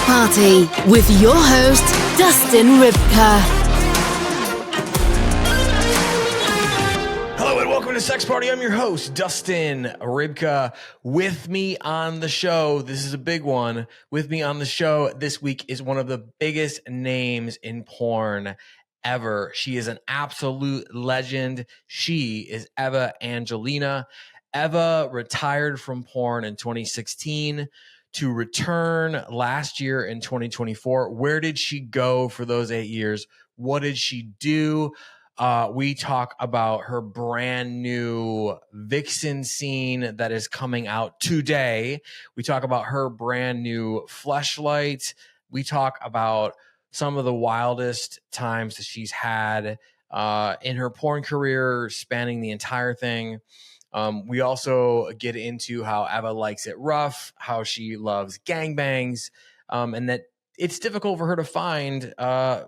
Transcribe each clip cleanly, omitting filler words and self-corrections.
Party with your host, Dustin Rybka. Hello and welcome to Sex Party. I'm your host, Dustin Rybka. With me on the show, this is a big one. With me on the show this week is one of the biggest names in porn ever. She is an absolute legend. She is Eva Angelina. Eva retired from porn in 2016 to return last year in 2024. Where did she go for those 8 years? What did she do? We talk about her brand new Vixen scene that is coming out today. We talk about her brand new Fleshlight. We talk about some of the wildest times that she's had in her porn career, spanning the entire thing. We also get into how Eva likes it rough, how she loves gangbangs, and that it's difficult for her to find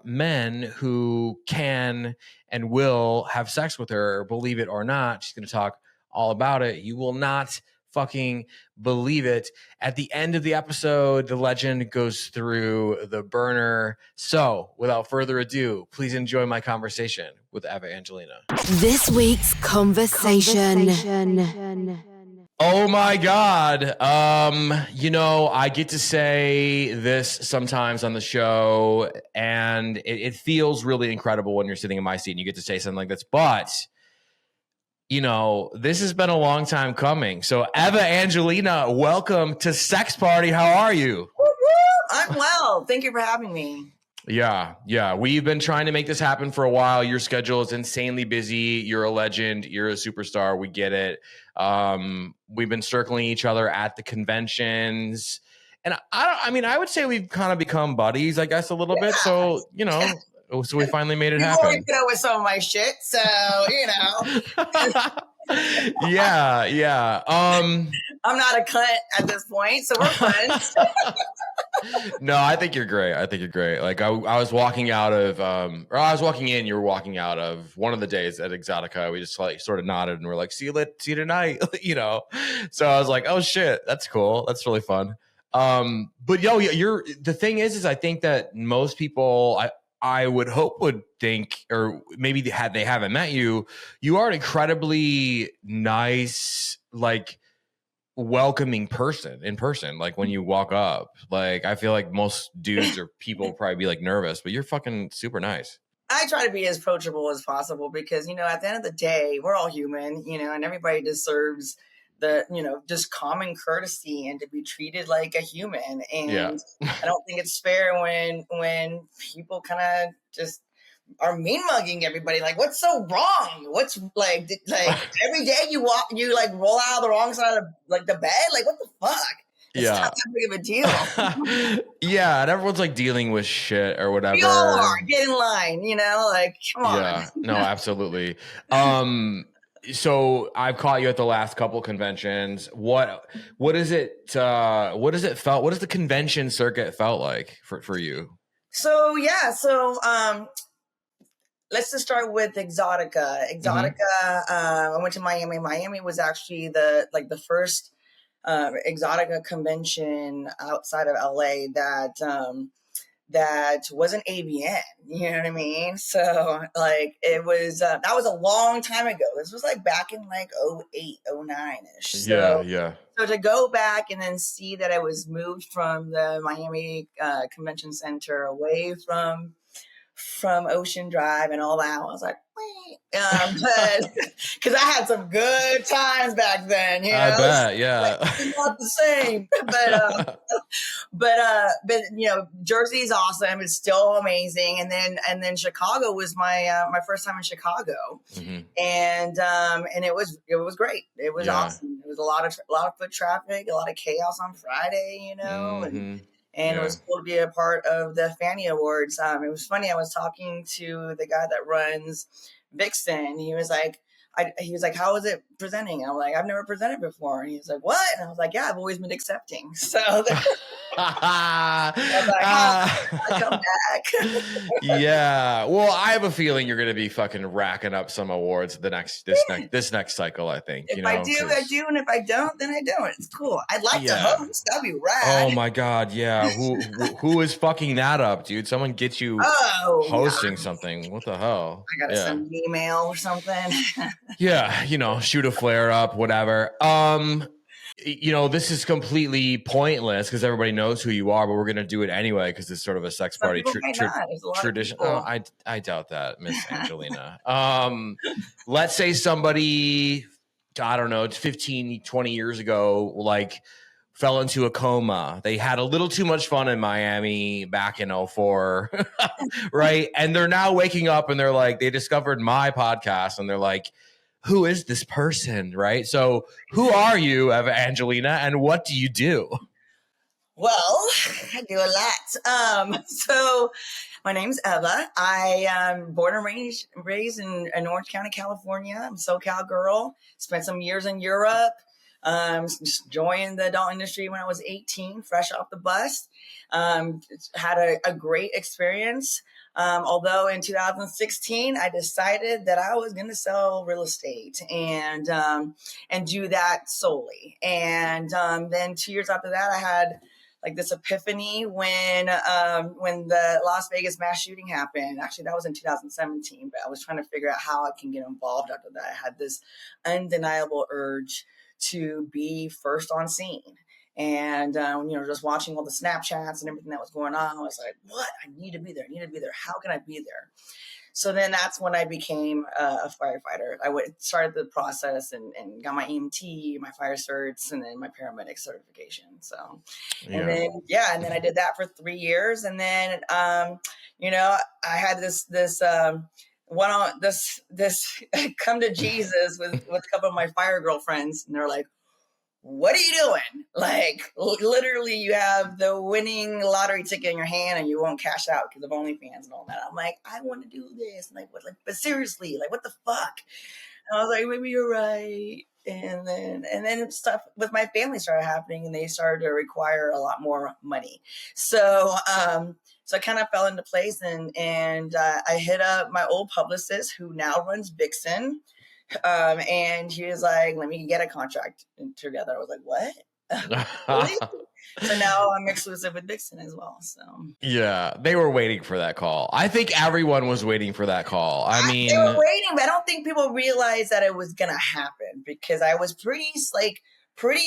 men who can and will have sex with her, believe it or not. She's going to talk all about it. You will not fucking believe it. At the end of the episode, the legend goes through the burner. So without further ado, please enjoy my conversation with Eva Angelina. This week's conversation. Oh my God. I get to say this sometimes on the show, and it feels really incredible when you're sitting in my seat and you get to say something like this. But, this has been a long time coming. So, Eva Angelina, welcome to Sex Party. How are you? I'm well. Thank you for having me. Yeah. We've been trying to make this happen for a while. Your schedule is insanely busy. You're a legend. You're a superstar. We get it. We've been circling each other at the conventions. And I would say we've kind of become buddies, I guess, a little bit. So, so we finally made it happen. You've already with some of my shit. So, Yeah. I'm not a cunt at this point, so we're friends. No, I think you're great. Like I was walking out of, or I was walking in, you were walking out of one of the days at Exotica. We just like sort of nodded and we're like, see you tonight, So I was like, oh shit, that's cool. That's really fun. But the thing is I think that most people, I would hope would think, or maybe they haven't met you, you are an incredibly nice, like, welcoming person in person. Like when you walk up, like I feel like most dudes or people probably be like nervous, but you're fucking super nice. I try to be as approachable as possible because, at the end of the day, we're all human, and everybody deserves the, just common courtesy and to be treated like a human. And I don't think it's fair when people kind of just are mean mugging everybody. Like, what's so wrong? What's like every day you roll out of the wrong side of like the bed? Like, what the fuck? It's not that big of a deal. Yeah, and everyone's like dealing with shit or whatever. We all are. Get in line, like, come on. Yeah, no, absolutely. So I've caught you at the last couple conventions. What is it? What does the convention circuit felt like for you? So let's just start with Exotica. I went to Miami. Miami was actually the first Exotica convention outside of LA that wasn't AVN. You know what I mean? So it was that was a long time ago. This was like back in like 08, 09-ish. So, yeah. So to go back and then see that I was moved from the Miami Convention Center away from Ocean Drive and all that, I was like, wait, because I had some good times back then. I bet, yeah. It's not the same, but Jersey's awesome. It's still amazing. And then Chicago was my first time in Chicago, and it was great. It was awesome. It was a lot of foot traffic, a lot of chaos on Friday, and it was cool to be a part of the Fanny Awards. It was funny. I was talking to the guy that runs Vixen. He was like, how is it presenting? I'm like, I've never presented before. And he was like, what? And I was like, yeah, I've always been accepting. So I was like, I'll come back. Yeah. Well, I have a feeling you're going to be fucking racking up some awards this next cycle, I think. If I do, I do. And if I don't, then I don't. It's cool. I'd like to host. That'd be rad. Oh my God. Yeah. Who is fucking that up, dude? Someone get you hosting something. What the hell? I got to send an email or something. Yeah. Shoot a flare up, whatever. This is completely pointless because everybody knows who you are, but we're going to do it anyway because it's sort of a sex party tradition. Oh, I doubt that, Miss Angelina. Let's say somebody, I don't know, 15, 20 years ago, like fell into a coma. They had a little too much fun in Miami back in 2004, right? And they're now waking up and they're like, they discovered my podcast and they're like, who is this person, right? So who are you, Eva Angelina, and what do you do? Well, I do a lot. So my name's Eva. I am born and raised in Orange County, California. I'm a SoCal girl. Spent some years in Europe. Just joined the adult industry when I was 18, fresh off the bus. Had a great experience. Although in 2016, I decided that I was going to sell real estate and do that solely. And then 2 years after that, I had like this epiphany when the Las Vegas mass shooting happened. Actually, that was in 2017, but I was trying to figure out how I can get involved after that. I had this undeniable urge to be first on scene. And, just watching all the Snapchats and everything that was going on, I was like, what? I need to be there. How can I be there? So then that's when I became a firefighter. I started the process and got my EMT, my fire certs, and then my paramedic certification. So, and then I did that for 3 years. And then, I had this come to Jesus with a couple of my fire girlfriends, and they're like, what are you doing? Like, literally, you have the winning lottery ticket in your hand and you won't cash out because of OnlyFans and all that. I'm like, I want to do this. Like, what? Like, but seriously, like, what the fuck? And I was like, maybe you're right. And then stuff with my family started happening, and they started to require a lot more money. So I kind of fell into place, and I hit up my old publicist who now runs Vixen. And he was like, let me get a contract together. I was like, what? Really? So now I'm exclusive with Vixen as well. So yeah, they were waiting for that call. I think everyone was waiting for that call. I mean, they were waiting, but I don't think people realized that it was going to happen because I was pretty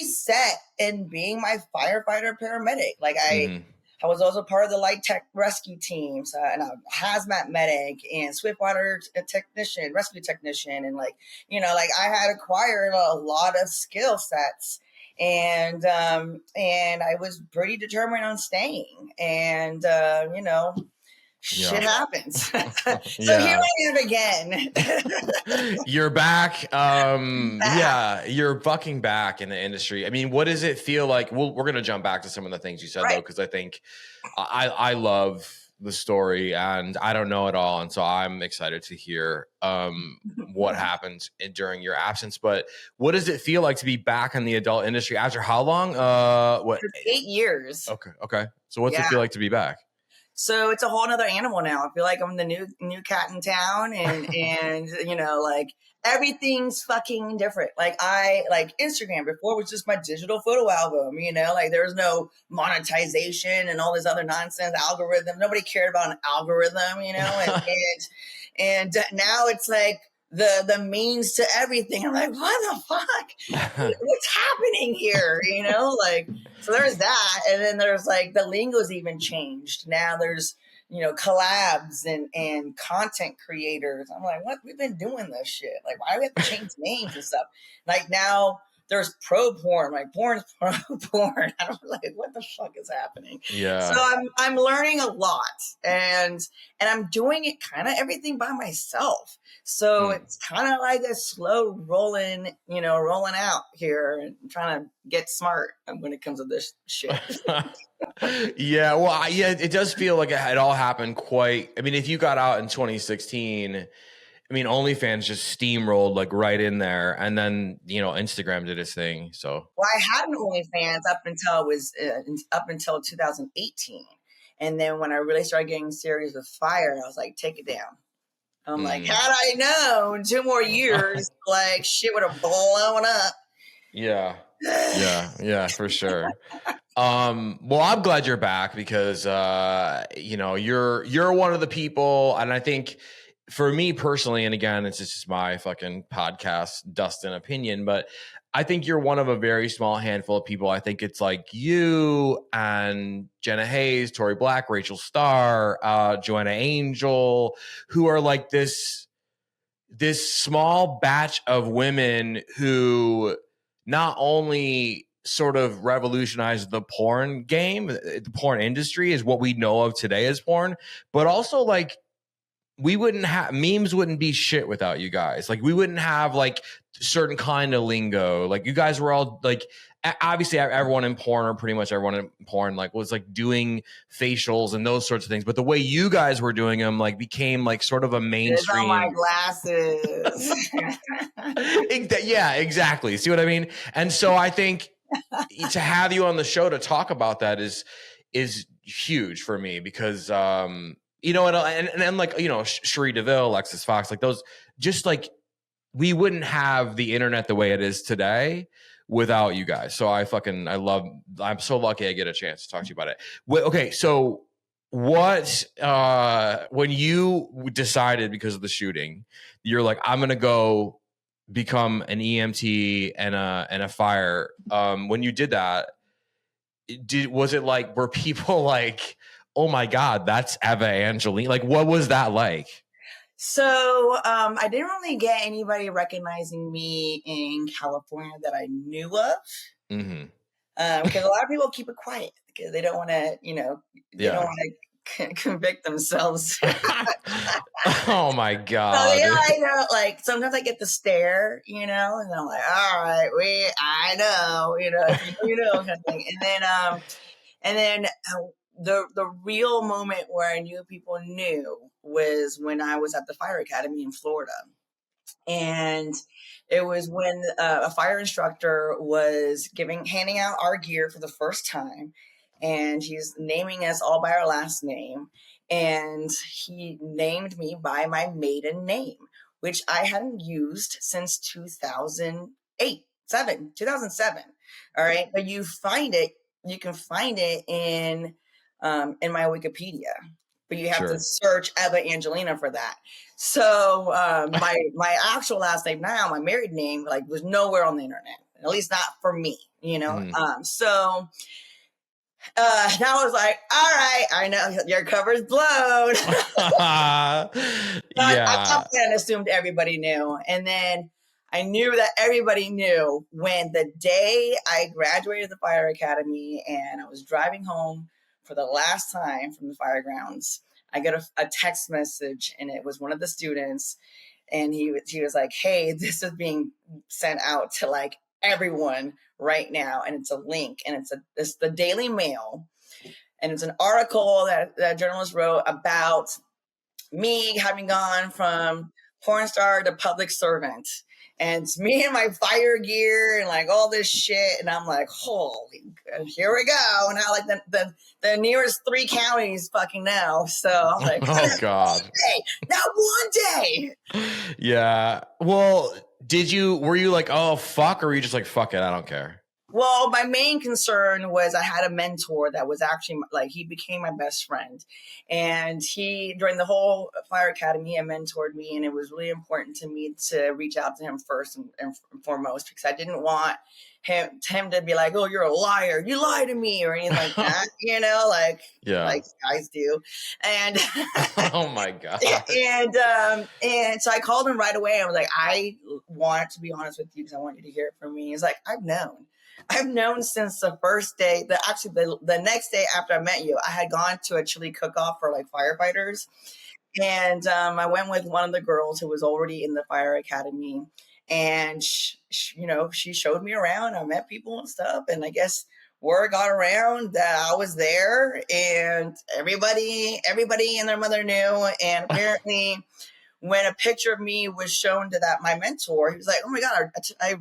set in being my firefighter paramedic. Like I was also part of the light tech rescue teams and a hazmat medic and swiftwater technician, rescue technician. And I had acquired a lot of skill sets, and I was pretty determined on staying, and, shit happens. So here I am again. You're back. Yeah, you're fucking back in the industry. I mean, what does it feel like? We're going to jump back to some of the things you said, though, because I think I love the story and I don't know it all. And so I'm excited to hear what happened during your absence. But what does it feel like to be back in the adult industry after how long? 8 years. Okay. So what's it feel like to be back? So it's a whole nother animal now. I feel like I'm the new cat in town, and everything's fucking different. Like Instagram before was just my digital photo album, there was no monetization and all this other nonsense algorithm. Nobody cared about an algorithm, and now it's like the means to everything. I'm like, what the fuck? What's happening here? So there's that. And then there's the lingo's even changed. Now there's, collabs and content creators. I'm like, what? We've been doing this shit. Like, why do we have to change names and stuff? Like now there's pro porn, like porn's pro porn. I'm like, what the fuck is happening? Yeah. So I'm learning a lot, and I'm doing it kind of everything by myself. So it's kind of like a slow rolling out here and trying to get smart when it comes to this shit. Yeah. Well, it does feel like it all happened if you got out in 2016, I mean, OnlyFans just steamrolled like right in there, and then Instagram did its thing. So, well, I had an OnlyFans up until 2018, and then when I really started getting serious with Fire, I was like, take it down. I'm like, had I known 2 more years, like shit would have blown up. Yeah, for sure. Well, I'm glad you're back because you're one of the people, and I think for me personally, and again, it's just my fucking podcast, Dustin opinion, but I think you're one of a very small handful of people. I think it's like you and Jenna Hayes, Tori Black, Rachel Starr, Joanna Angel, who are like this small batch of women who not only sort of revolutionized the porn game, the porn industry is what we know of today as porn, but also like we wouldn't have memes wouldn't be shit without you guys. Like we wouldn't have like certain kind of lingo. Like you guys were all like, obviously everyone in porn, or pretty much everyone in porn, like was like doing facials and those sorts of things. But the way you guys were doing them, like became like sort of a mainstream. On my glasses. Yeah, exactly. See what I mean? And so I think to have you on the show to talk about that is huge for me because and like Cherie DeVille, Alexis Fox, like those, just like we wouldn't have the internet the way it is today without you guys. So I'm so lucky I get a chance to talk to you about it. Okay, so what when you decided because of the shooting, you're like, I'm gonna go become an EMT and a fire. When you did that, was it like, were people like, oh my God, that's Eva Angelina? Like, what was that like? So I didn't really get anybody recognizing me in California that I knew of. Mm-hmm. Because a lot of people keep it quiet because they don't want to, don't want to convict themselves. Oh my God. So, I know, like sometimes I get the stare, and I'm like, all right, I know, kind of thing. And then the real moment where I knew people knew was when I was at the fire academy in Florida. And it was when a fire instructor was handing out our gear for the first time. And he's naming us all by our last name. And he named me by my maiden name, which I hadn't used since 2007. All right. But you can find it in my Wikipedia, but you have to search Eva Angelina for that. So my actual last name now, my married name, like was nowhere on the internet, at least not for me, So now I was like, all right, I know your cover's blown. I assumed everybody knew. And then I knew that everybody knew when the day I graduated the fire academy and I was driving home for the last time from the fire grounds. I got a text message, and it was one of the students, and he was like, hey, this is being sent out to like everyone right now, and it's a link, and it's the Daily Mail, and it's an article that a journalist wrote about me having gone from porn star to public servant. And it's me and my fire gear and like all this shit. And I'm like, holy, here we go. And now like the nearest 3 counties fucking know. So I'm like, oh God, not one day. Yeah. Well, were you like, oh fuck, or were you just like, fuck it, I don't care? Well, my main concern was I had a mentor that was actually like, he became my best friend. And during the whole fire academy, he mentored me. And it was really important to me to reach out to him first and foremost, because I didn't want him to be like, oh, you're a liar. You lied to me or anything like that, like guys do. And oh my God. And so I called him right away. I was like, I want to be honest with you because I want you to hear it from me. He's like, I've known since the first day, the next day after I met you, I had gone to a chili cook-off for like firefighters. And I went with one of the girls who was already in the fire academy. And, she showed me around. I met people and stuff. And I guess word got around that I was there. And everybody and their mother knew. And apparently when a picture of me was shown to my mentor, he was like, "Oh my God, I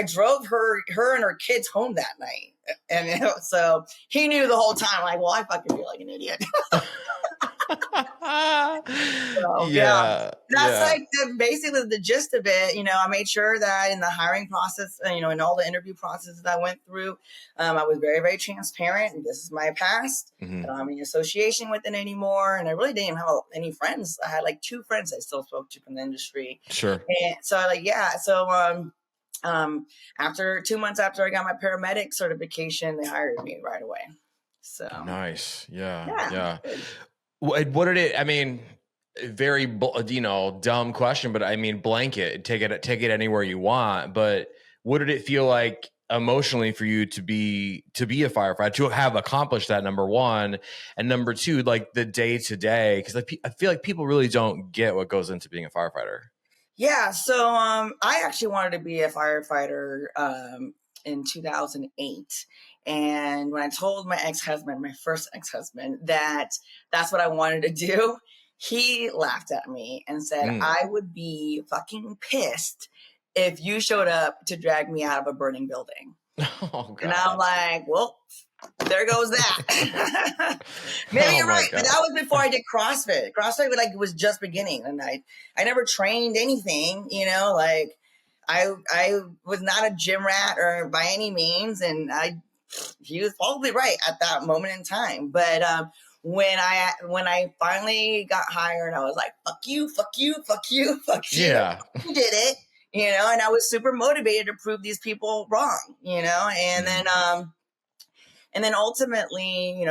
drove her and her kids home that night." And so he knew the whole time, like, well, I fucking feel like an idiot. So, that's like basically the gist of it. I made sure that in the hiring process, in all the interview processes that I went through, I was very, very transparent. And this is my past. I don't have any association with it anymore. And I really didn't have any friends. I had like 2 friends I still spoke to from the industry. Sure. And so after 2 months after I got my paramedic certification, they hired me right away. So nice. Yeah. What did it, I mean, very, dumb question, but I mean, blanket, take it anywhere you want. But what did it feel like emotionally for you to be a firefighter, to have accomplished that, number one, and number two, like the day to day? Because I feel like people really don't get what goes into being a firefighter. Yeah. So I actually wanted to be a firefighter in 2008. And when I told my first ex-husband, that that's what I wanted to do, he laughed at me and said, I would be fucking pissed if you showed up to drag me out of a burning building. Oh, God. And I'm like, well, there goes that. Maybe you're right. But that was before I did CrossFit. CrossFit was just beginning. And I never trained anything, like I was not a gym rat or by any means. And he was probably right at that moment in time. But when I finally got hired, I was like, fuck you, fuck you, fuck you, fuck you. Yeah. You did it, and I was super motivated to prove these people wrong, and then ultimately,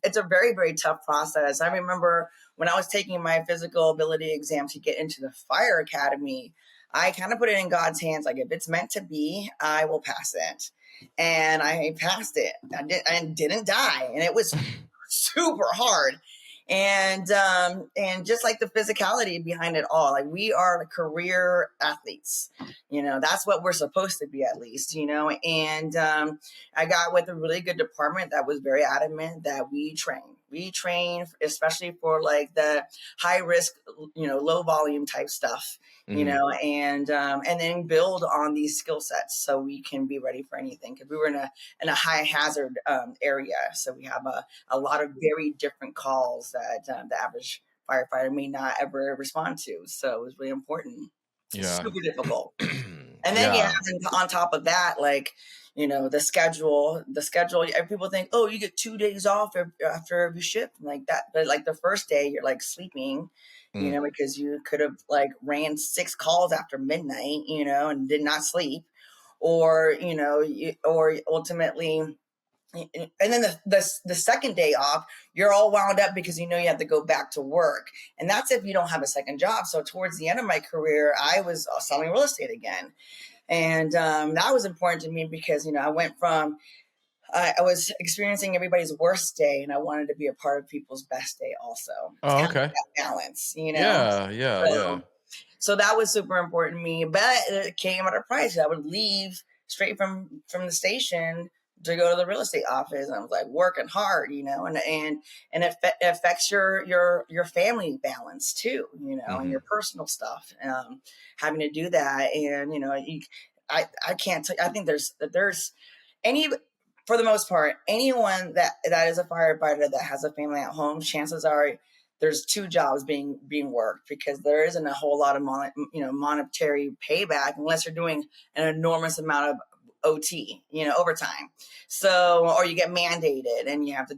it's a very, very tough process. I remember when I was taking my physical ability exam to get into the fire academy, I kind of put it in God's hands. Like, if it's meant to be, I will pass it. And I passed it. I didn't die. And it was super hard. And just like the physicality behind it all, like, we are career athletes, that's what we're supposed to be, at least, and I got with a really good department that was very adamant that we train, especially for like the high risk, low volume type stuff, and then build on these skill sets so we can be ready for anything. Cause we were in a high hazard area. So we have a lot of very different calls that the average firefighter may not ever respond to. So it was really important. Yeah. Super difficult. And then you have on top of that, like, the schedule, people think, oh, you get 2 days off after every shift, like that. But like the first day you're like sleeping, because you could have like ran 6 calls after midnight, and did not sleep, or ultimately. And then the second day off, you're all wound up because you have to go back to work. And that's if you don't have a second job. So towards the end of my career, I was selling real estate again. And that was important to me because, I went from, I was experiencing everybody's worst day, and I wanted to be a part of people's best day also. Oh, okay. That balance, Yeah. So that was super important to me, but it came at a price. I would leave straight from the station to go to the real estate office, and I was like working hard, and it affects your family balance too, and your personal stuff, having to do that. And, I can't I think there's for the most part, anyone that is a firefighter that has a family at home, chances are there's 2 jobs being worked, because there isn't a whole lot of monetary payback unless you're doing an enormous amount of OT, overtime. So, or you get mandated and you have to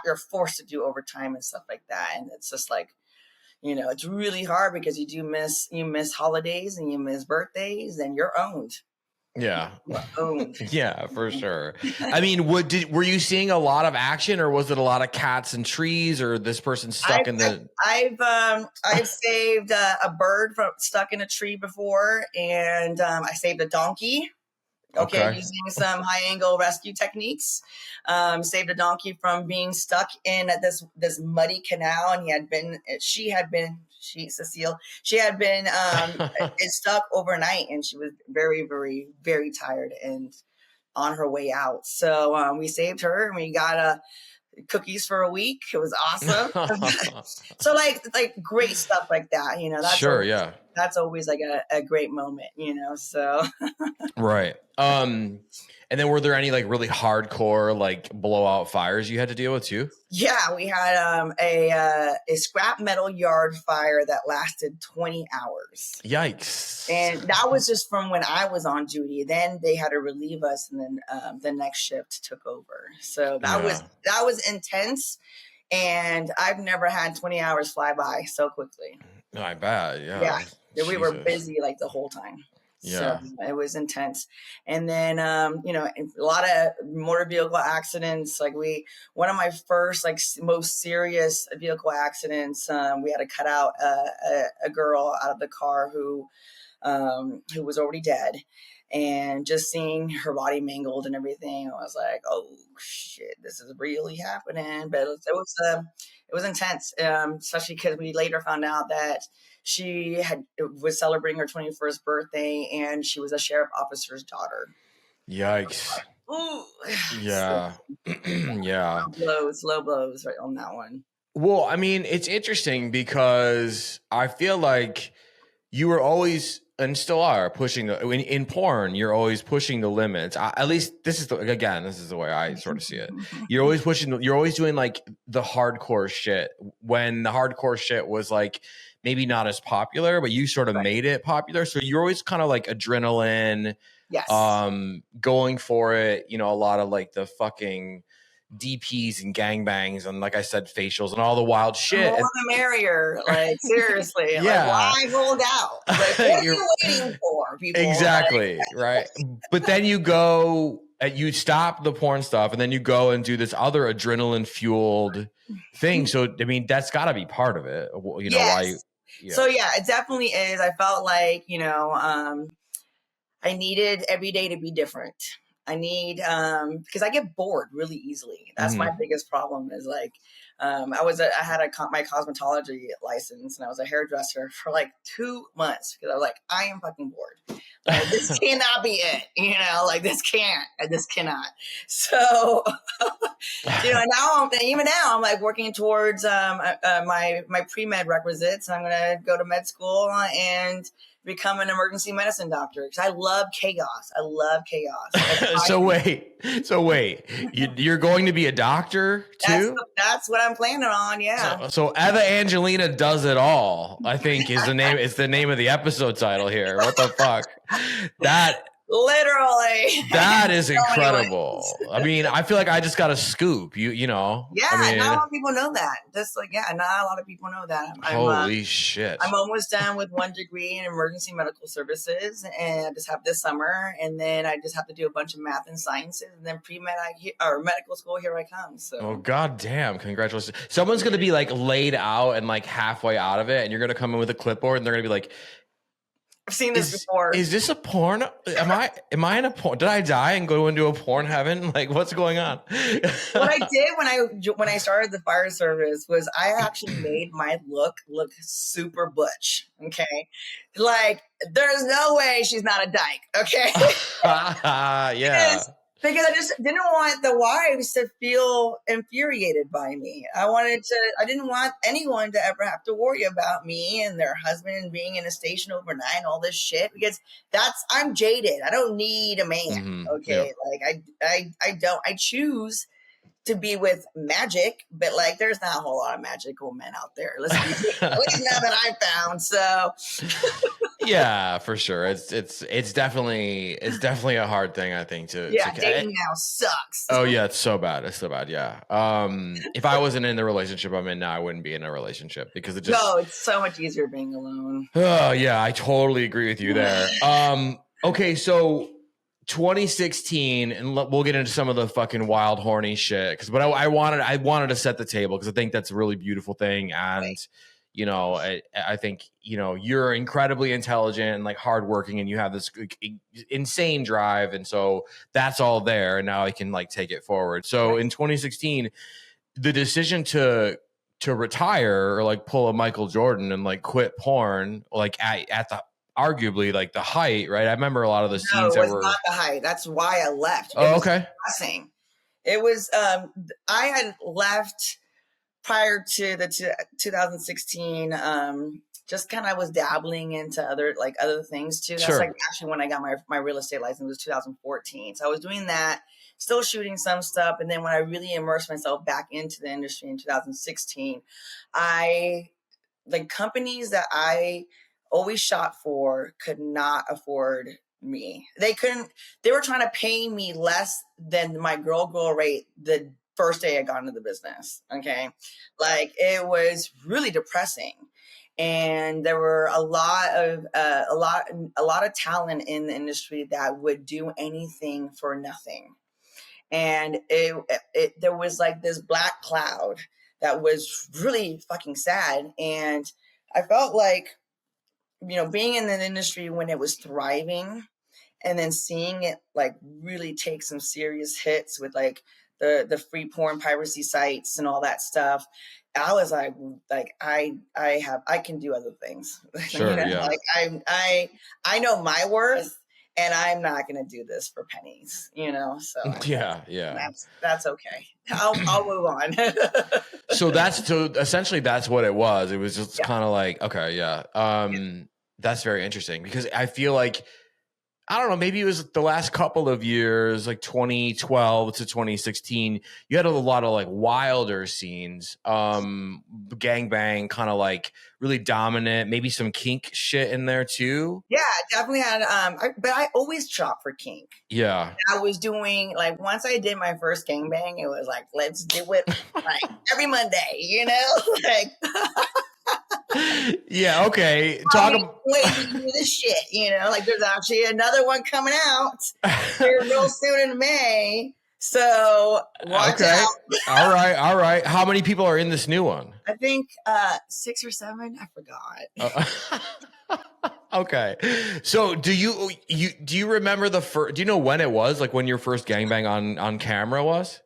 you're forced to do overtime and stuff like that. And it's just like, it's really hard because you miss holidays and you miss birthdays, and you're owned. Yeah. Yeah, for sure. I mean, were you seeing a lot of action, or was it a lot of cats and trees, or this person stuck in the? I've saved a bird stuck in a tree before, and I saved a donkey. Okay, using some high angle rescue techniques, saved a donkey from being stuck in this muddy canal, and Cecile, she had been stuck overnight, and she was very, very, very tired and on her way out. So we saved her, and we got cookies for a week. It was awesome. So like great stuff like that, you know, that's always like a great moment, you know, so. Right. And then were there any like really hardcore like blowout fires you had to deal with too? Yeah, we had a scrap metal yard fire that lasted 20 hours. Yikes. And that was just from when I was on duty. Then they had to relieve us, and then the next shift took over. So that was intense, and I've never had 20 hours fly by so quickly. I bet. Yeah. We were busy like the whole time. Yeah. So it was intense. And then, you know, a lot of motor vehicle accidents. Like one of my first, like most serious vehicle accidents, we had to cut out a girl out of the car who was already dead. And just seeing her body mangled and everything, I was like, oh shit, this is really happening. But it was intense, especially because we later found out that she was celebrating her 21st birthday, and she was a sheriff officer's daughter. Yikes. Ooh. Yeah. Yeah. Low blows right on that one. Well, I mean, it's interesting because I feel like you were always and still are pushing in porn. You're always pushing the limits. At least this is the way I sort of see it. You're always you're always doing like the hardcore shit when the hardcore shit was like maybe not as popular, but you sort of made it popular. So you're always kind of like adrenaline, yes, going for it. You know, a lot of like the fucking DPs and gangbangs and like I said, facials and all the wild shit. The more the merrier. Like seriously, yeah. Like, why hold out? Like, what are you waiting for, people? Exactly, right. But then you go, you stop the porn stuff, and then you go and do this other adrenaline fueled thing. So I mean, that's got to be part of it. You know why? Yeah. So yeah, it definitely is. I felt like, you know, I needed every day to be different. I need, because I get bored really easily. That's my biggest problem is like, I had my cosmetology license, and I was a hairdresser for like 2 months because I was like, I am fucking bored. Like, this cannot be it, you know, like this cannot. So, you know, even now I'm like working towards my pre-med requisites. I'm going to go to med school and become an emergency medicine doctor because I love chaos. Like, so wait, you're going to be a doctor too? That's what I'm planning on. Yeah. So Eva Angelina does it all, I think is the name. It's the name of the episode title here. What the fuck? Literally. That is incredible. I mean, I feel like I just got a scoop. You know. Yeah, I mean, not a lot of people know that. Not a lot of people know that. Holy shit. I'm almost done with 1 degree in emergency medical services, and I just have this summer, and then I just have to do a bunch of math and sciences, and then pre-med or medical school, here I come. So. Oh god damn, congratulations. Someone's gonna be like laid out and like halfway out of it, and you're gonna come in with a clipboard and they're gonna be like, I've seen this before. Is this a porn? Am I in a porn? Did I die and go into a porn heaven? Like, what's going on? What I did when I started the fire service was I actually made my look super butch. Okay, like there's no way she's not a dyke. Okay, yeah. Because I just didn't want the wives to feel infuriated by me. I didn't want anyone to ever have to worry about me and their husband being in a station overnight and all this shit, because I'm jaded. I don't need a man. Okay. Yeah. Like I choose to be with magic, but like there's not a whole lot of magical men out there. At least now that I found. So yeah, for sure. It's definitely a hard thing, I think, dating now sucks. Oh yeah, it's so bad. Yeah. If I wasn't in the relationship I'm in now, I wouldn't be in a relationship because it's so much easier being alone. Oh yeah, I totally agree with you there. Okay, so 2016, and we'll get into some of the fucking wild, horny shit. But I wanted to set the table because I think that's a really beautiful thing, and right. You know, I think you know you're incredibly intelligent and like hardworking, and you have this insane drive, and so that's all there. And now I can like take it forward. So in 2016, the decision to retire or like pull a Michael Jordan and like quit porn, like at the arguably like the height, right? I remember a lot of the scenes that were not the height. That's why I left. Oh, okay. Depressing. It was, I had left prior to the 2016, just kind of was dabbling into other things too. That's like actually when I got my real estate license was 2014. So I was doing that, still shooting some stuff. And then when I really immersed myself back into the industry in 2016, the companies that I always shot for could not afford me. They were trying to pay me less than my girl rate the first day I got into the business. Okay. Like it was really depressing. And there were a lot of talent in the industry that would do anything for nothing. And there was like this black cloud that was really fucking sad. And I felt like, being in the industry when it was thriving and then seeing it like really take some serious hits with like the free porn piracy sites and all that stuff, I was like I can do other things. Sure, yeah. Like I know my worth, and I'm not going to do this for pennies, So yeah. That's okay. I'll move on. So essentially that's what it was. It was just kind of like, okay, yeah. That's very interesting because I feel like, I don't know, maybe it was the last couple of years, like 2012 to 2016, you had a lot of like wilder scenes, gangbang, kind of like really dominant, maybe some kink shit in there too. Yeah, definitely had, but I always shop for kink. Yeah. I was doing, like, once I did my first gangbang, it was like, let's do it like every Monday, like. Yeah, okay. Wait to do this shit, like there's actually another one coming out here real soon in May. So watch out. All right. How many people are in this new one? I think 6 or 7. I forgot. Okay. So do you remember the first, do you know when it was, like when your first gangbang on camera was?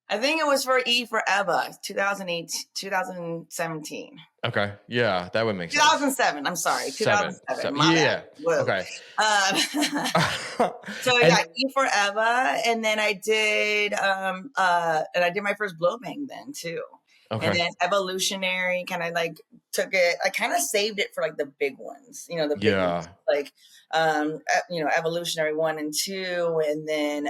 I think it was for E for Eva, 2017. Okay. Yeah, that would make sense. 2007. I'm sorry. 2007. Yeah. Okay. So I got E for Eva, and then I did and I did my first blow bang then too. Okay. And then Evolutionary kind of like took it. I kind of saved it for like the big ones, the big ones, like Evolutionary 1 and 2, and then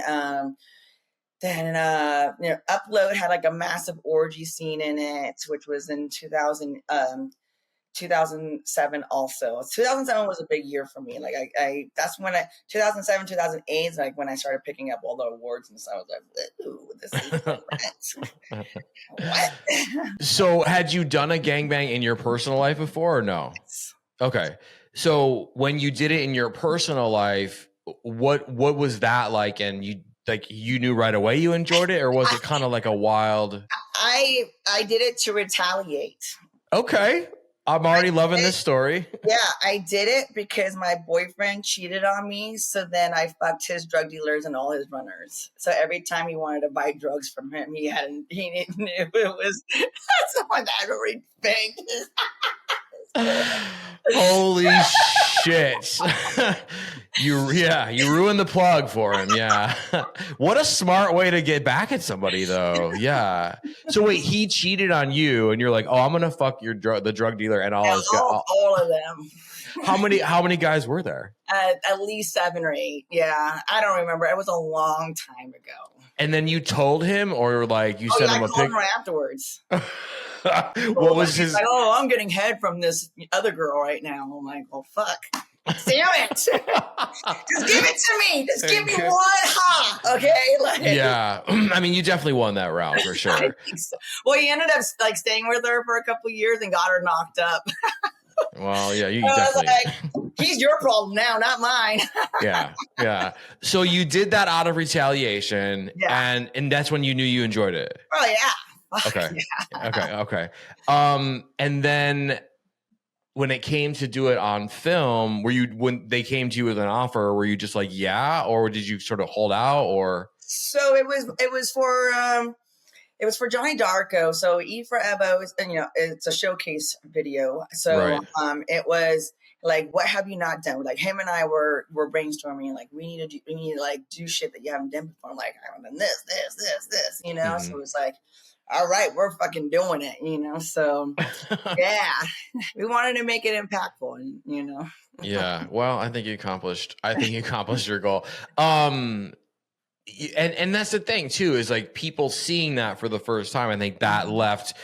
Upload had like a massive orgy scene in it, which was in 2007 also. 2007 was a big year for me. Like that's when 2007, 2008 is like when I started picking up all the awards and stuff. I was like, ooh, this is different. What? So had you done a gangbang in your personal life before or no? Yes. Okay. So when you did it in your personal life, what was that like? And you knew right away you enjoyed it, or was it kind of like a wild? I did it to retaliate. Okay. I'm already loving this story. Yeah, I did it because my boyfriend cheated on me. So then I fucked his drug dealers and all his runners. So every time he wanted to buy drugs from him, he knew it was someone that already banged his. Holy shit. You ruined the plug for him. Yeah. What a smart way to get back at somebody though. Yeah. So wait, he cheated on you and you're like, oh, I'm going to fuck the drug dealer and all of them. How many guys were there? At least 7 or 8. Yeah. I don't remember. It was a long time ago. And then you told him, or like you sent him a pic right after's. What was his? Like, oh, I'm getting head from this other girl right now. I'm like, well, fuck. Damn it. Just give it to me. Just give me one ha. Okay. Like, yeah. I mean, you definitely won that round for sure. I think so. Well, he ended up like staying with her for a couple of years and got her knocked up. Well, yeah, you definitely. Like, he's your problem now, not mine. Yeah. So you did that out of retaliation, and that's when you knew you enjoyed it. Oh yeah. Okay. Yeah. Okay. And then when it came to do it on film, when they came to you with an offer, were you just like, yeah, or did you sort of hold out, or? So it was for Johnny Darko. So E for Eva was, it's a showcase video. So it was like, what have you not done? Like him and I were brainstorming, like we need to like do shit that you haven't done before. I'm like, I haven't done this, you know? So it's like, all right, we're fucking doing it, you know? So yeah, we wanted to make it impactful, and you know. Yeah. Well, I think you accomplished your goal. And that's the thing too, is like people seeing that for the first time. I think that left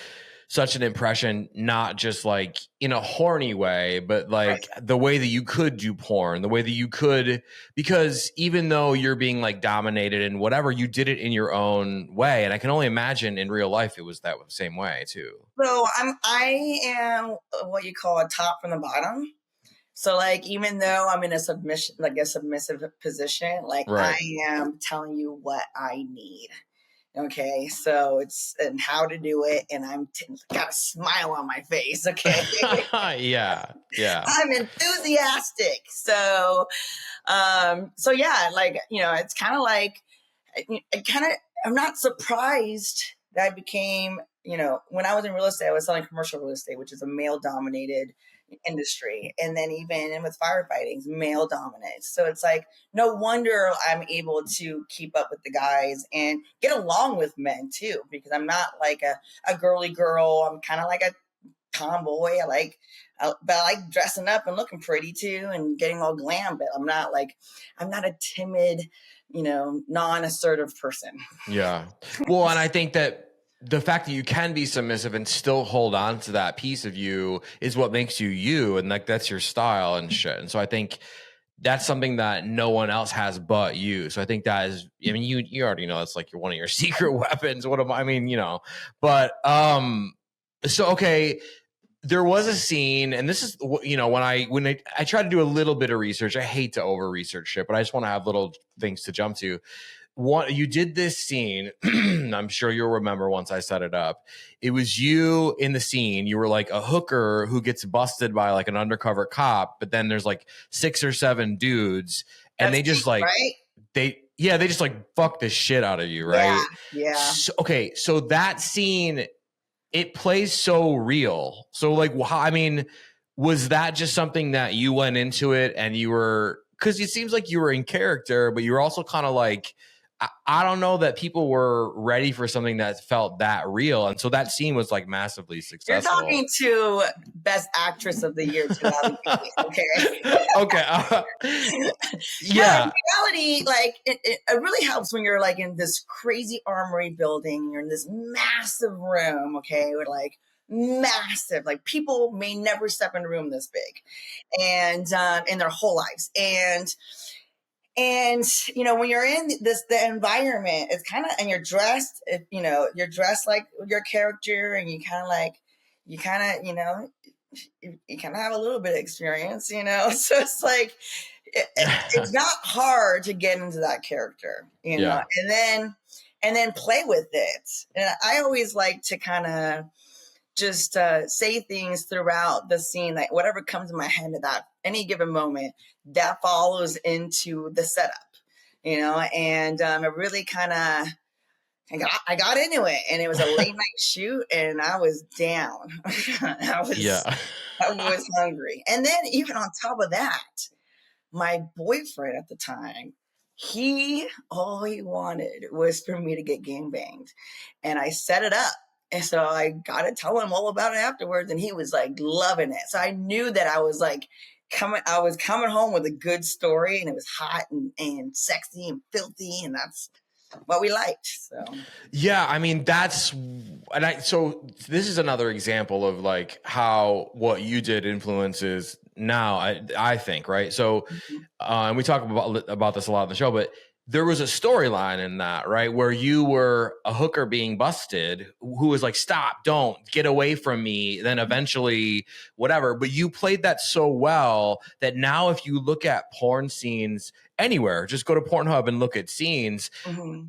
such an impression, not just like in a horny way, but like the way that you could do porn, the way that you could, because even though you're being like dominated and whatever, you did it in your own way. And I can only imagine in real life it was that same way too. So I am what you call a top from the bottom. So like, even though I'm in a submissive position, like I am telling you what I need. Okay, so it's and how to do it, and I'm got a smile on my face. Okay, yeah. I'm enthusiastic. So yeah, like, you know, it's kind of like, I'm not surprised that I became, you know, when I was in real estate, I was selling commercial real estate, which is a male dominated industry, and then even with firefighting, male dominant. So it's like, no wonder I'm able to keep up with the guys and get along with men too, because I'm not like a girly girl. I'm kind of like a tomboy. But I like dressing up and looking pretty too, and getting all glam. But I'm not a timid, you know, non-assertive person. Yeah. Well, and I think that the fact that you can be submissive and still hold on to that piece of you is what makes you you, and like that's your style and shit. And so I think that's something that no one else has but you. So I think that is, I mean, you already know that's like one of your secret weapons. I mean, you know, but so okay, there was a scene, and this is, you know, when I try to do a little bit of research, I hate to over research shit, but I just want to have little things to jump to. You did this scene. I'm sure you'll remember once I set it up. It was you in the scene. You were like a hooker who gets busted by like an undercover cop, but then there's like 6 or 7 dudes, and they just like, right? they just like fuck the shit out of you, right? Yeah. So, okay, so that scene, it plays so real. So like, I mean, was that just something that you went into it and you were, because it seems like you were in character, but you were also kind of like, I don't know that people were ready for something that felt that real. And so that scene was like massively successful. You're talking to Best Actress of the Year 2008, okay? Okay. Yeah. In reality, like, it really helps when you're like in this crazy armory building. You're in this massive room, okay? With like massive, like people may never step in a room this big, and in their whole lives. And, you know, when you're in the environment, it's kind of, and you're dressed like your character, and you kind of, you kind of have a little bit of experience, you know? So it's like, it's not hard to get into that character, you know, and then play with it. And I always like to kind of just say things throughout the scene, like whatever comes in my head at that any given moment, that follows into the setup, you know. And it really kind of, I got into it, and it was a late night shoot, and I was down. I was hungry, and then even on top of that, my boyfriend at the time, all he wanted was for me to get gangbanged, and I set it up. And so I got to tell him all about it afterwards, and he was like loving it. So I knew that I was coming home with a good story, and it was hot and sexy and filthy, and that's what we liked. So yeah, I mean, so this is another example of like how what you did influences now, I think, right? So and we talk about this a lot on the show, but there was a storyline in that, right, where you were a hooker being busted who was like, stop, don't, get away from me, then eventually whatever. But you played that so well that now if you look at porn scenes anywhere, just go to Pornhub and look at scenes,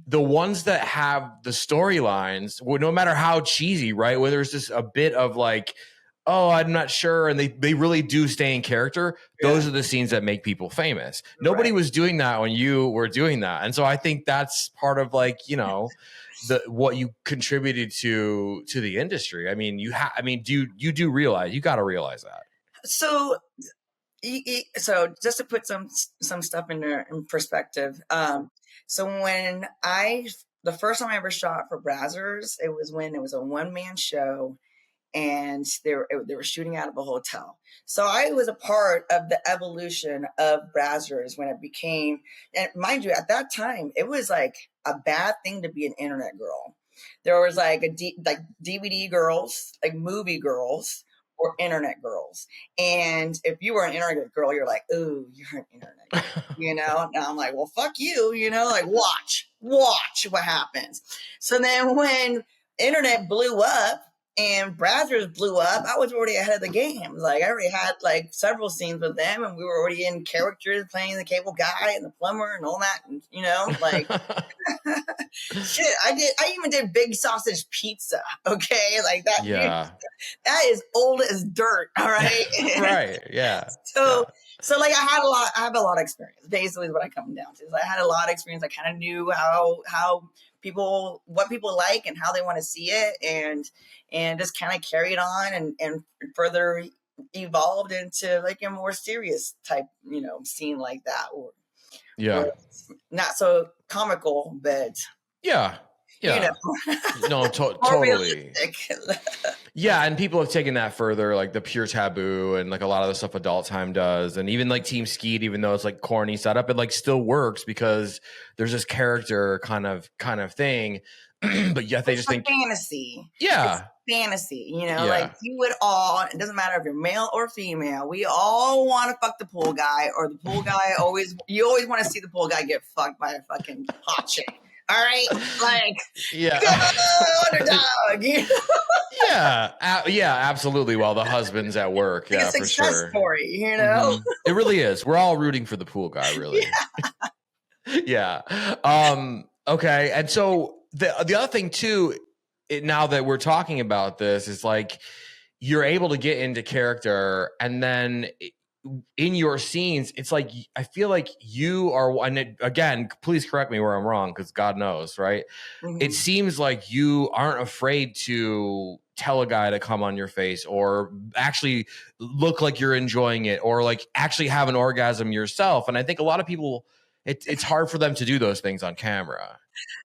the ones that have the storylines, well, no matter how cheesy, right, where there's just a bit of like, oh, I'm not sure, and they really do stay in character, those are the scenes that make people famous. Nobody was doing that when you were doing that. And so I think that's part of like, you know, what you contributed to the industry. I mean, you do realize, you got to realize that. So So just to put some stuff in perspective. So when the first time I ever shot for Brazzers, it was when it was a one-man show, and they were shooting out of a hotel. So I was a part of the evolution of Brazzers when it became, and mind you, at that time, it was like a bad thing to be an internet girl. There was like like DVD girls, like movie girls, or internet girls. And if you were an internet girl, you're like, ooh, you're an internet girl, you know? And I'm like, well, fuck you, you know? Like, watch what happens. So then when internet blew up, and Brazzers blew up, I was already ahead of the game. Like, I already had like several scenes with them, and we were already in characters playing the cable guy and the plumber and all that, and, you know, like shit. I even did Big Sausage Pizza. Okay, like that. Yeah, that is old as dirt. All right. right. Yeah. So like I have a lot of experience. Basically, is what I come down to. Is I had a lot of experience. I kind of knew how what people like and how they want to see it, and just kind of carried on and further evolved into like a more serious type, you know, scene like that, or not so comical, but yeah. you know, no, totally. Yeah, and people have taken that further, like the Pure Taboo and like a lot of the stuff Adult Time does, and even like Team Skeet, even though it's like corny setup, it like still works because there's this character kind of thing, but yet they just think fantasy. Yeah, it's fantasy. You know, like you would all. It doesn't matter if you're male or female. We all want to fuck the pool guy, or the pool guy you always want to see the pool guy get fucked by a fucking hot chick. All right, like underdog. yeah, absolutely. While the husband's at work, like a success story, you know. It really is. We're all rooting for the pool guy, really. Yeah. Okay, and so the other thing too, now that we're talking about this, is like you're able to get into character, and then in your scenes, it's like I feel like you are, and again, please correct me where I'm wrong, because God knows, right? It seems like you aren't afraid to tell a guy to come on your face, or actually look like you're enjoying it, or like actually have an orgasm yourself. And I think a lot of people, it's hard for them to do those things on camera.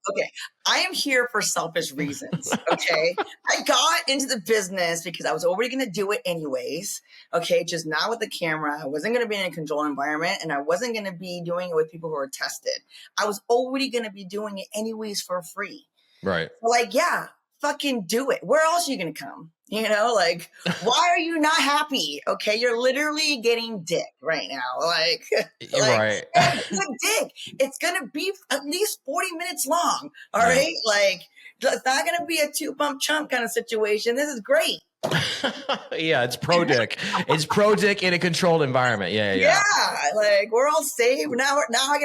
Okay, I am here for selfish reasons. Okay, I got into the business because I was already going to do it anyways. Okay, just not with the camera. I wasn't going to be in a controlled environment, and I wasn't going to be doing it with people who are tested. I was already going to be doing it anyways for free. Right. So like, yeah, fucking do it. Where else are you going to come? You know, like, why are you not happy? Okay, you're literally getting dick right now. Like right. Good dick. It's gonna be at least 40 minutes long. All right, like it's not gonna be a 2-pump chump kind of situation. This is great. Yeah, it's pro dick. It's pro dick in a controlled environment. Yeah. Like we're all safe now. I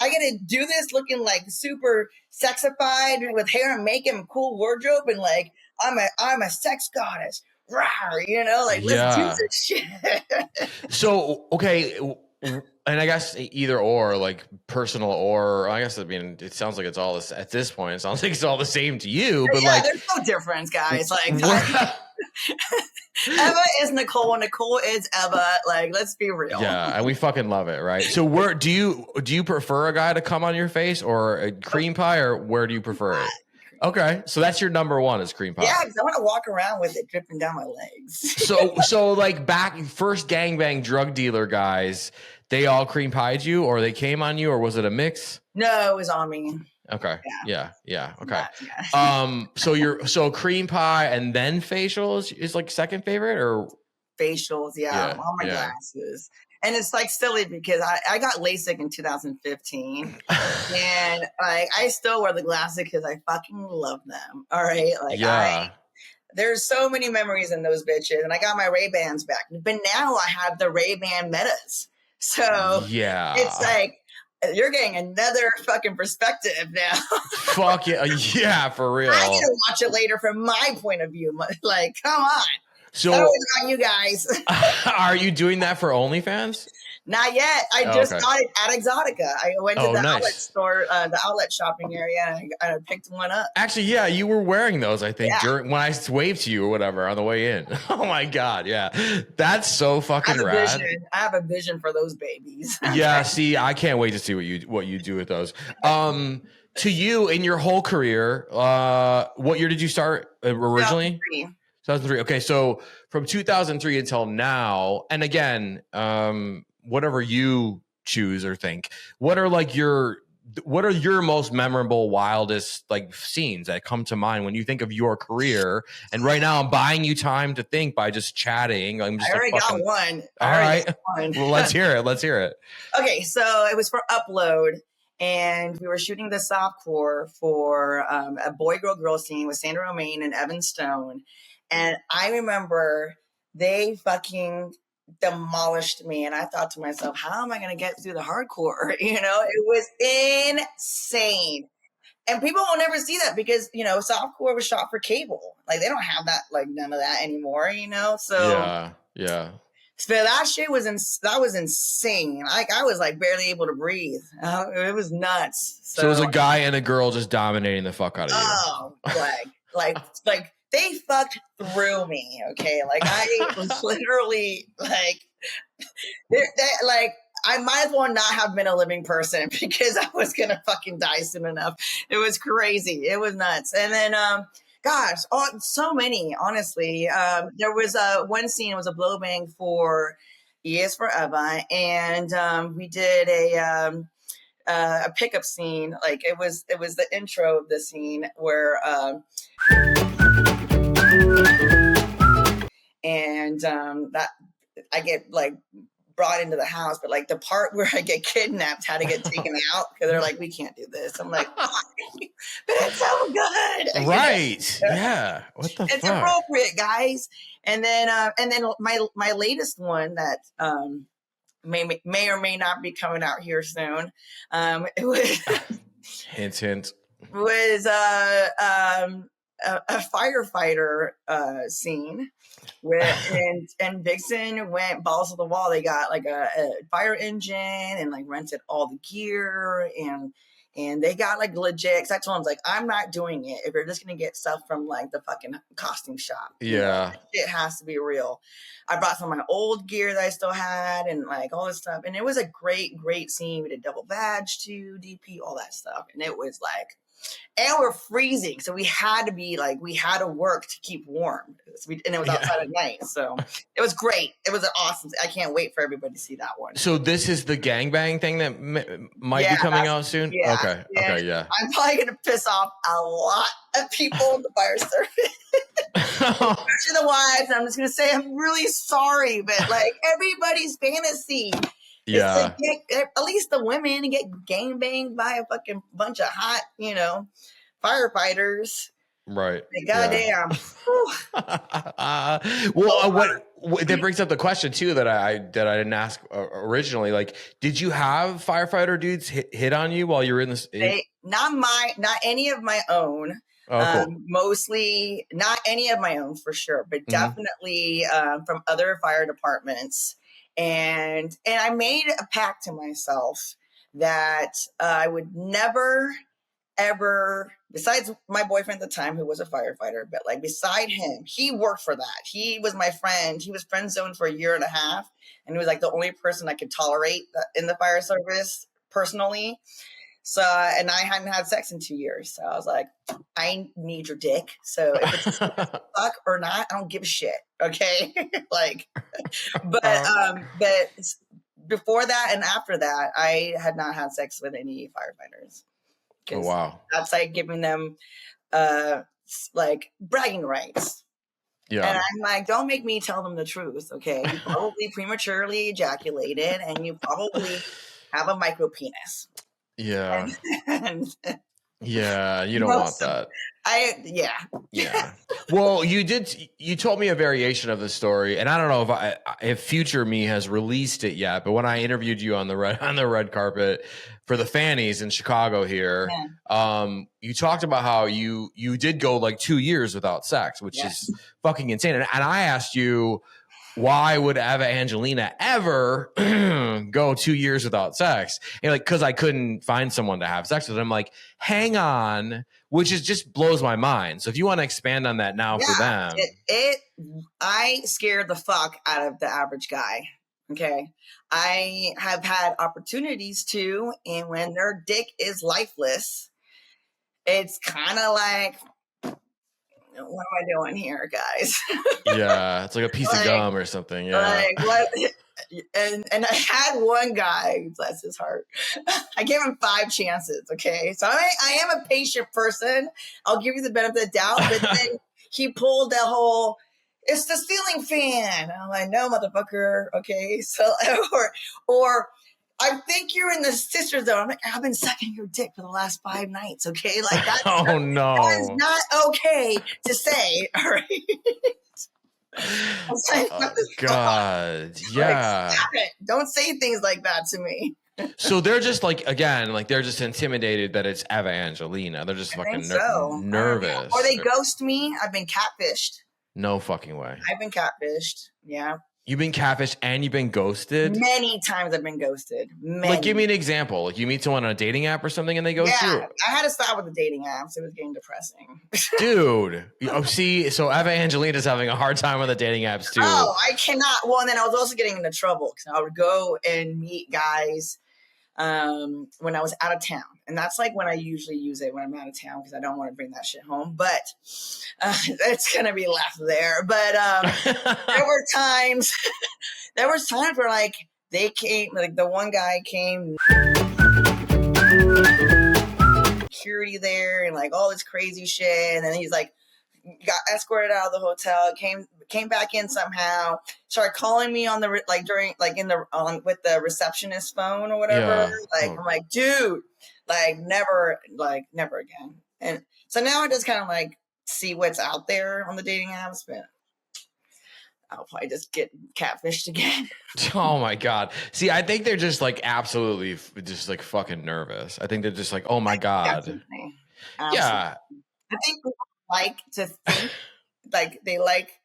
gotta do this looking like super sexified with hair and makeup and cool wardrobe, and like I'm a sex goddess. Rawr, you know, like let's do this shit. So okay, and I guess either or, like personal, or I guess, I mean, it sounds like it's all this at this point. It sounds like it's all the same to you, but like there's no difference, guys. Like Eva is Nicole, Nicole is Eva. Like, let's be real. Yeah, and we fucking love it, right? So where do you prefer a guy to come on your face, or a cream pie, or where do you prefer it? Okay, so that's your number one, is cream pie. Yeah, because I want to walk around with it dripping down my legs. so like first gangbang drug dealer guys, they all cream pied you, or they came on you, or was it a mix? No, it was on me. Okay. Yeah. Okay. So cream pie and then facials is like second favorite, or facials? Yeah. All my glasses. And it's like silly because I got LASIK in 2015, and like I still wear the glasses because I fucking love them. All right, like there's so many memories in those bitches, and I got my Ray-Bans back, but now I have the Ray-Ban Metas, so it's like you're getting another fucking perspective now. Fuck yeah, for real. I need to watch it later from my point of view. Like, come on. So about you guys. Are you doing that for OnlyFans? Not yet. I just got it at Exotica. I went to the outlet store, the outlet shopping area, and I picked one up. Actually, yeah, you were wearing those, I think, during when I waved to you or whatever on the way in. Oh my God, yeah. That's so fucking rad. I have a vision for those babies. Yeah, see, I can't wait to see what you do with those. To you, in your whole career, what year did you start originally? 2003. Okay, so from 2003 until now, and again, whatever you choose or think, what are your most memorable, wildest like scenes that come to mind when you think of your career? And right now, I'm buying you time to think by just chatting. I already got one. All right, well, let's hear it. Let's hear it. Okay, so it was for Upload. And we were shooting the softcore for a boy, girl scene with Sandra Romaine and Evan Stone. And I remember they fucking demolished me. And I thought to myself, how am I going to get through the hardcore? You know, it was insane. And people will never see that because, you know, softcore was shot for cable. Like, they don't have that, like, none of that anymore, you know? So, yeah. So that shit was insane. Like, I was like barely able to breathe. It was nuts. So it was a guy and a girl just dominating the fuck out of you. Oh, like they fucked through me. Okay, like I was literally like I might as well not have been a living person because I was gonna fucking die soon enough. It was crazy. It was nuts. And then gosh, so many, honestly. There was one scene, it was a blow bang for E is for Eva, and we did a pickup scene. Like it was the intro of the scene where that I get like brought into the house, but like the part where I get kidnapped had to get taken out because they're like, we can't do this. I'm like, but it's so good, right? Yeah, what the fuck? It's appropriate, guys. And then my latest one that may or may not be coming out here soon. It was hint. Was a firefighter scene where and Vixen went balls to the wall. They got like a fire engine and like rented all the gear and they got like legit. Cause I told them like, I'm not doing it if you're just gonna get stuff from like the fucking costume shop. Yeah, it has to be real. I brought some of my old gear that I still had and like all this stuff. And it was a great scene. We did double badge too, DP, all that stuff. And it was like, and we're freezing, so we had to work to keep warm, and it was outside at night, so it was great. It was awesome. I can't wait for everybody to see that one. So this is the gangbang thing that might be coming out soon. Yeah, okay, yeah. I'm probably gonna piss off a lot of people in the fire service. To the wives, I'm just gonna say I'm really sorry, but like everybody's fantasy. Yeah. At least the women get gang banged by a fucking bunch of hot, firefighters. Right. Goddamn. Well, what that brings up the question too that I didn't ask originally. Like, did you have firefighter dudes hit on you while you were in this? Not any of my own. Oh, cool. Mostly not any of my own for sure, but definitely from other fire departments. And I made a pact to myself that I would never, ever, besides my boyfriend at the time, who was a firefighter, but like beside him, he worked for that. He was my friend. He was friend zoned for a year and a half. And he was like the only person I could tolerate in the fire service personally. So, and I hadn't had sex in 2 years. So I was like, I need your dick. So if it's fuck or not, I don't give a shit. Okay. But before that and after that, I had not had sex with any firefighters. Oh, wow. That's like giving them like bragging rights. Yeah. And I'm like, don't make me tell them the truth. Okay. You probably prematurely ejaculated and you probably have a micro penis. Yeah. Yeah, you don't want that. Yeah. Well, you told me a variation of the story, and I don't know if future me has released it yet, but when I interviewed you on the red carpet for the Fannies in Chicago here, you talked about how you did go like 2 years without sex, which is fucking insane. And I asked you, why would Eva Angelina ever go 2 years without sex? And like, because I couldn't find someone to have sex with. I'm like, hang on, which is just blows my mind. So if you want to expand on that now for them. I scared the fuck out of the average guy. Okay. I have had opportunities to, and when their dick is lifeless, it's kind of like, what am I doing here, guys? Yeah, it's like a piece of gum or something. Yeah. Like what? And I had one guy, bless his heart. I gave him 5 chances. Okay, so I am a patient person. I'll give you the benefit of the doubt. But then he pulled the whole, it's the ceiling fan. I'm like, no, motherfucker. Okay, so or I think you're in the sister zone. I'm like, I've been sucking your dick for the last 5 nights. Okay, like that's oh no, that is not okay to say. All right. Like, God, yeah. Like, stop it. Don't say things like that to me. So they're just like, again, like they're just intimidated that it's Eva Angelina. They're just fucking nervous. Or they ghost me. I've been catfished. No fucking way. I've been catfished. Yeah. You've been catfished and you've been ghosted? Many times I've been ghosted. Many. Like, give me an example. Like, you meet someone on a dating app or something and they ghost you? I had to stop with the dating apps. It was getting depressing. Dude. Oh, see, so Eva Angelina's having a hard time with the dating apps, too. Oh, I cannot. Well, and then I was also getting into trouble because I would go and meet guys when I was out of town. And that's like when I usually use it when I'm out of town because I don't want to bring that shit home. But it's going to be left there. But there were times where like they came, like the one guy came, security there and like all this crazy shit. And then he's like, got escorted out of the hotel, came back in somehow, started calling me on the with the receptionist phone or whatever. Yeah. I'm like, dude, never again. And so now I just kind of like see what's out there on the dating apps, but I'll probably just get catfished again. Oh my God. See, I think they're just like absolutely just like fucking nervous. I think they're just like, oh my God. Absolutely. Yeah. I think people like to think like they like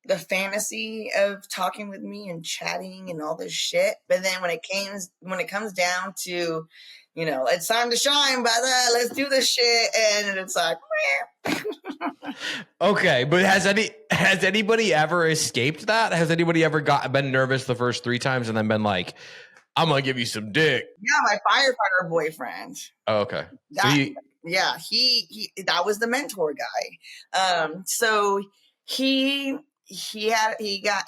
the fantasy of talking with me and chatting and all this shit. But then when it comes down to, you know, it's time to shine, brother, let's do this shit. And it's like, okay. But has anybody ever escaped that? Has anybody ever been nervous the first 3 times and then been like, I'm going to give you some dick? Yeah. My firefighter boyfriend. Oh, okay. Yeah, he that was the mentor guy. So he was a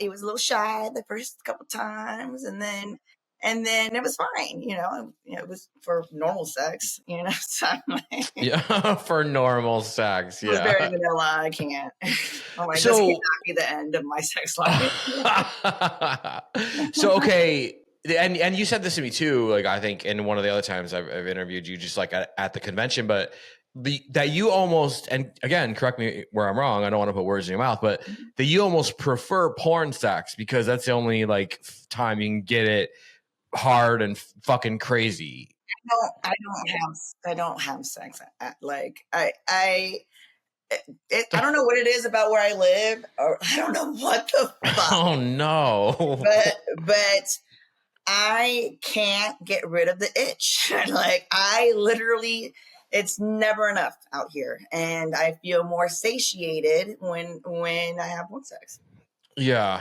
little shy the first couple times, and then it was fine, you know. It was for normal sex, you know. So yeah, for normal sex. Yeah, it was very vanilla. I can't. I'm like, this cannot be the end of my sex life. So okay. And you said this to me too, like I think in one of the other times I've interviewed you, just like at the convention, but that you almost, and again, correct me where I'm wrong, I don't want to put words in your mouth, but that you almost prefer porn sex because that's the only like time you can get it hard and fucking crazy. I don't have sex. I don't know what it is about where I live, or I don't know what the fuck. Oh no! But I can't get rid of the itch. Like I literally, it's never enough out here, and I feel more satiated when I have porn sex. Yeah,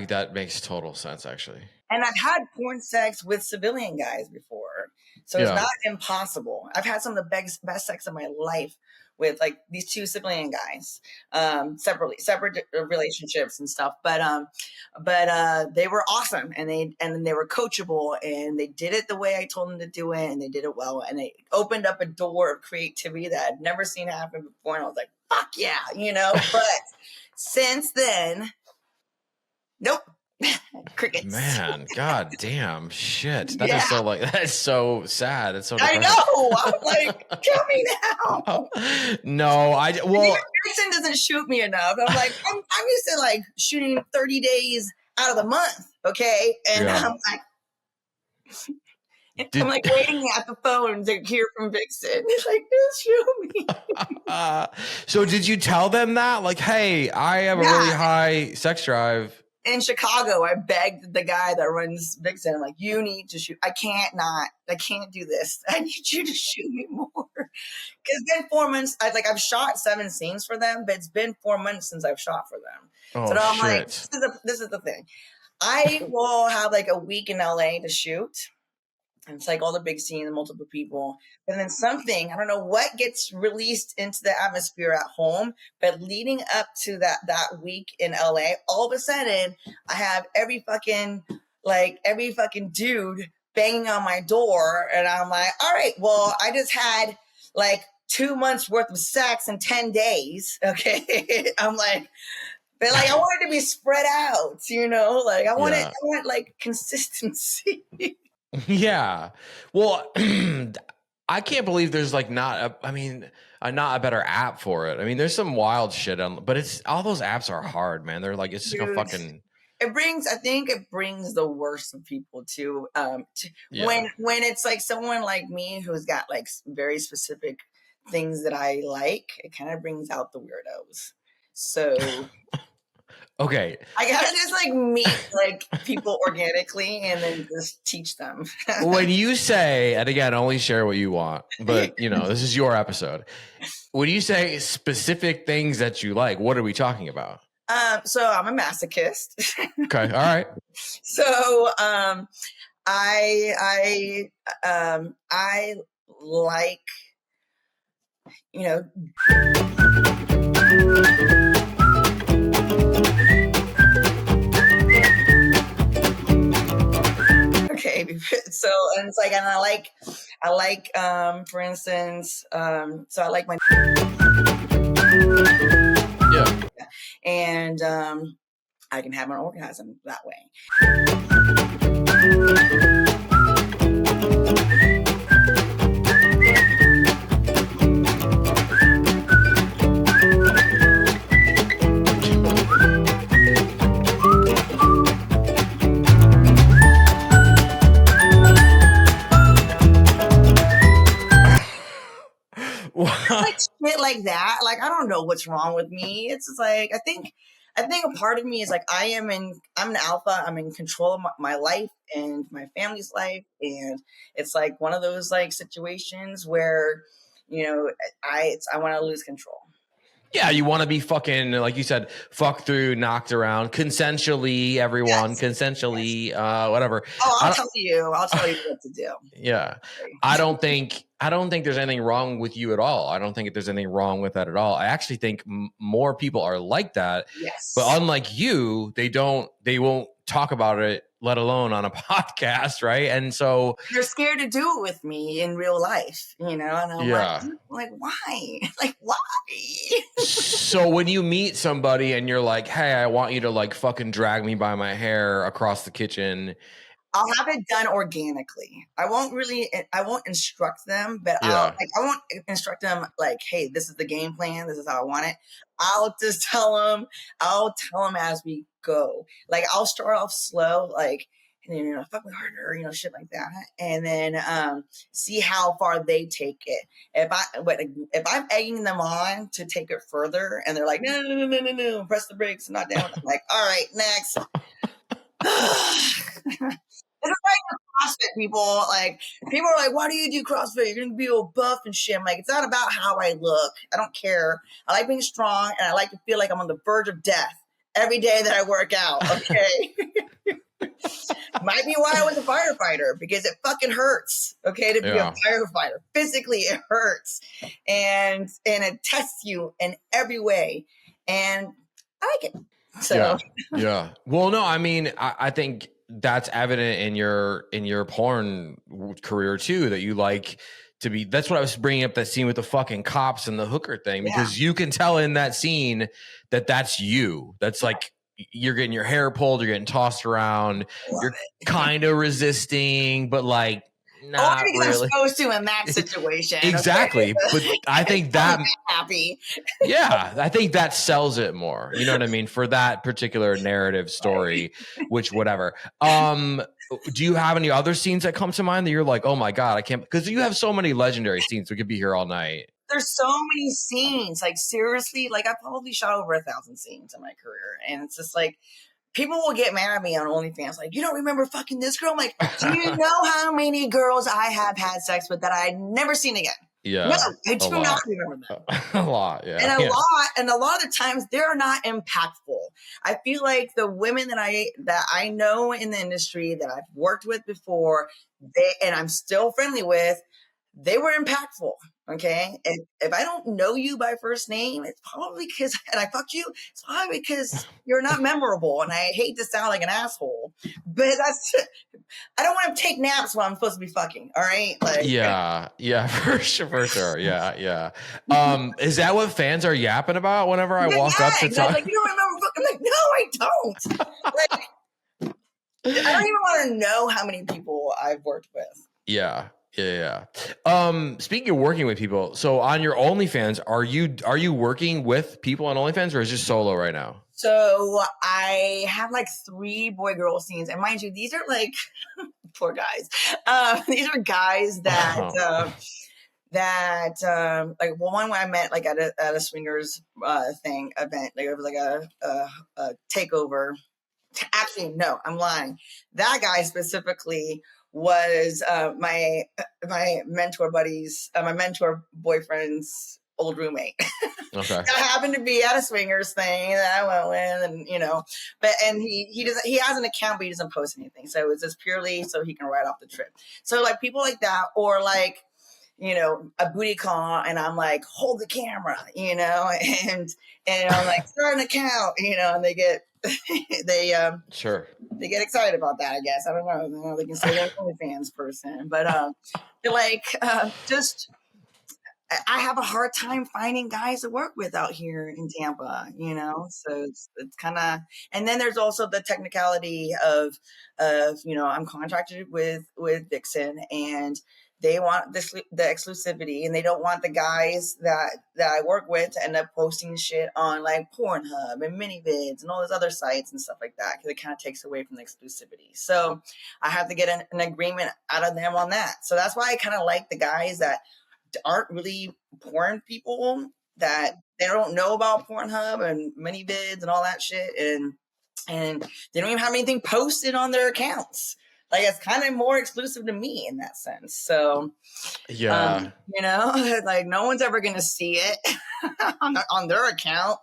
that makes total sense actually. And I've had porn sex with civilian guys before, so it's not impossible. I've had some of the best sex of my life with like these 2 civilian guys, separate relationships and stuff. But they were awesome, and they were coachable, and they did it the way I told them to do it, and they did it well, and they opened up a door of creativity that I'd never seen happen before, and I was like, fuck yeah, you know. But since then, nope. Crickets. Man, god damn shit. That is so like that's so sad. It's so depressing. I know. I'm like, kill me now. No, Vixen doesn't shoot me enough. I'm like, I'm used to like shooting 30 days out of the month. Okay. And I'm like waiting at the phone to hear from Vixen. It's like, just shoot me. So did you tell them that? Like, hey, I have a really high sex drive. in Chicago, I begged the guy that runs Vixen. I'm like, you need to shoot. I can't do this. I need you to shoot me more. Because it's been 4 months. I've shot 7 scenes for them, but it's been 4 months since I've shot for them. Oh, so now I'm shit. like, this is the thing. I will have like a week in LA to shoot. And it's like all the big scenes, multiple people. And then something, I don't know what gets released into the atmosphere at home, but leading up to that week in LA, all of a sudden I have every fucking dude banging on my door. And I'm like, all right, well, I just had like 2 months worth of sex in 10 days. Okay. I'm like, but like, I want it to be spread out, like I want like consistency. Yeah. Well, I can't believe there's like not a better app for it. I mean, there's some wild shit but it's all those apps are hard, man. They're like, it's just a fucking. I think it brings the worst of people too. When it's like someone like me who's got like very specific things that I like, it kind of brings out the weirdos. So. Okay. I gotta just like meet like people organically and then just teach them. When you say, and again, only share what you want, but this is your episode. When you say specific things that you like, what are we talking about? So I'm a masochist. Okay. All right. So I like, okay. So, and it's like, and I like, for instance, so I like my, yeah. And, I can have an orgasm that way. Like shit like that. Like, I don't know what's wrong with me. It's just like, I think a part of me is like, I'm an alpha. I'm in control of my life and my family's life. And it's like one of those like situations where, I want to lose control. Yeah, you want to be fucking, like you said, fucked through, knocked around, consensually, everyone, consensually, whatever. I'll tell you what to do. Yeah. I don't think there's anything wrong with you at all. I don't think there's anything wrong with that at all. I actually think more people are like that. Yes. But unlike you, they won't talk about it, let alone on a podcast, right? And so they're scared to do it with me in real life, and I'm like, why? Like, why? So when you meet somebody and you're like, hey, I want you to like fucking drag me by my hair across the kitchen, I'll have it done organically. I won't instruct them, but I won't instruct them like, hey, this is the game plan. This is how I want it. I'll just tell them as we go. Like, I'll start off slow, like, fuck me harder, shit like that. And then see how far they take it. If I'm egging them on to take it further and they're like, no, press the brakes, I'm not down. I'm like, all right, next. It's like CrossFit people. Like, people are like, why do you do CrossFit? You're going to be all buff and shit. I'm like, it's not about how I look. I don't care. I like being strong, and I like to feel like I'm on the verge of death every day that I work out, okay? Might be why I was a firefighter, because it fucking hurts, okay, to be a firefighter. Physically, it hurts. And it tests you in every way. And I like it. So. Yeah. Well, no, I mean, I think that's evident in your porn career too, that you like to be. That's what I was bringing up, that scene with the fucking cops and the hooker thing, because you can tell in that scene that that's you. That's like, you're getting your hair pulled, you're getting tossed around, you're kind of resisting, but like not because really. I'm supposed to in that situation. Exactly. Okay? But I think that happy. Yeah, I think that sells it more. You know what I mean? For that particular narrative story, which whatever. Do you have any other scenes that come to mind that you're like, oh my God, I can't, because you have so many legendary scenes. We could be here all night. There's so many scenes, like seriously, like I probably shot over 1,000 scenes in my career. And it's just like, people will get mad at me on OnlyFans. Like, you don't remember fucking this girl? I'm like, do you know how many girls I have had sex with that I'd never seen again? Yeah. No, I do not remember that. A lot, yeah. And a lot of the times they're not impactful. I feel like the women that I know in the industry that I've worked with before, and I'm still friendly with, they were impactful. Okay. And if I don't know you by first name, it's probably because, and I fucked you, it's probably because you're not memorable. And I hate to sound like an asshole, but I don't want to take naps while I'm supposed to be fucking. All right. Like, yeah, for sure. Yeah. Is that what fans are yapping about whenever I walk up to talk? Like, you don't remember fucking? Like, no, I don't. Like, I don't even want to know how many people I've worked with. Yeah. Speaking of working with people, so on your OnlyFans, are you working with people on OnlyFans, or is it just solo right now? So I have like 3 boy-girl scenes, and mind you, these are like poor guys. These are guys that like one I met like at a swingers event, like it was like a takeover. Actually, no, I'm lying. That guy specifically was my mentor buddies, my mentor boyfriend's old roommate. Okay. That happened to be at a swingers thing that I went with, and he has an account, but he doesn't post anything. So it's just purely so he can write off the trip. So like people like that, or like, a booty call, and I'm like, hold the camera, and I'm like, start an account, and they get sure, they get excited about that, I guess. I don't know. They can say they're an OnlyFans person, but just I have a hard time finding guys to work with out here in Tampa, so it's kind of, and then there's also the technicality of I'm contracted with Vixen, and they want the exclusivity, and they don't want the guys that I work with to end up posting shit on like Pornhub and MiniVids and all those other sites and stuff like that, because it kind of takes away from the exclusivity. So I have to get an agreement out of them on that. So that's why I kind of like the guys that aren't really porn people, that they don't know about Pornhub and MiniVids and all that shit, and they don't even have anything posted on their accounts. Like, it's kind of more exclusive to me in that sense. So, yeah, like no one's ever going to see it on their account.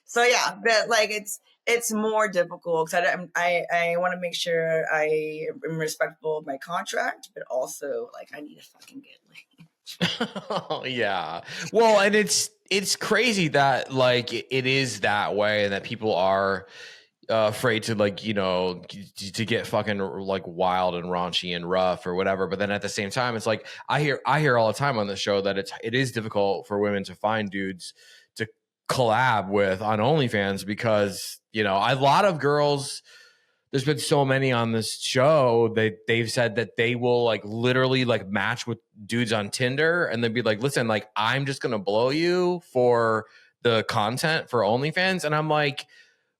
So yeah, but like it's more difficult because I want to make sure I am respectful of my contract, but also like I need to fucking get laid. Yeah. Well, and it's crazy that like it is that way, and that people are afraid to like to get fucking like wild and raunchy and rough or whatever. But then at the same time, it's like I hear all the time on the show that it is difficult for women to find dudes to collab with on OnlyFans, because a lot of girls, there's been so many on this show, they've said that they will like literally like match with dudes on Tinder, and they'd be like, listen, like I'm just gonna blow you for the content for OnlyFans. And I'm like,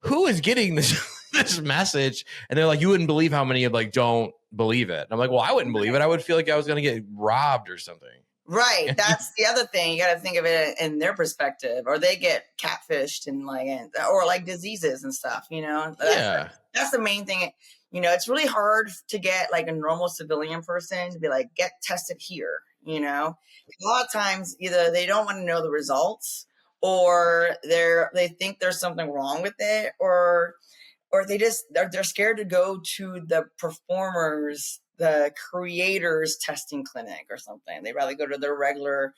who is getting this message? And they're like, you wouldn't believe how many like don't believe it. And I'm like, well, I wouldn't believe it. I would feel like I was going to get robbed or something. Right. That's the other thing. You got to think of it in their perspective, or they get catfished and or like diseases and stuff, That's the main thing. It's really hard to get like a normal civilian person to be like, get tested here, A lot of times either they don't want to know the results, or they think there's something wrong with it, or they're scared to go to the performers, the creators testing clinic or something. They'd rather go to their regular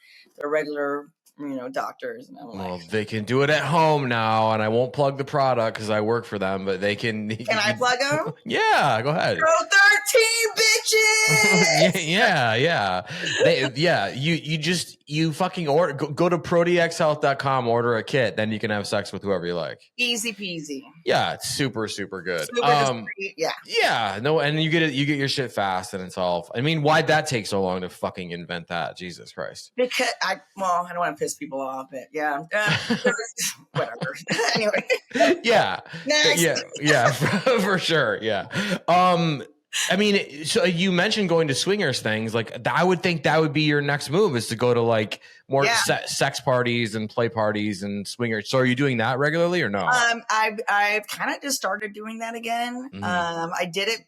doctors. And I'm like, they can do it at home now, and I won't plug the product because I work for them, but they can. Can I plug them? Yeah, go ahead. Pro 13 bitches. Yeah. You fucking order. Go to prodxhealth.com, order a kit, then you can have sex with whoever you like. Easy peasy. Yeah, it's super good. Yeah. No, and you get your shit fast, and it's all. I mean, why'd that take so long to fucking invent that? Jesus Christ. Because I don't want to piss people off, but yeah, whatever. Anyway. Yeah. Next. Yeah, for sure. Yeah. I mean, so you mentioned going to swingers things. Like, I would think that would be your next move, is to go to like more sex parties and play parties and swingers. So are you doing that regularly or no? I've kind of just started doing that again. I did it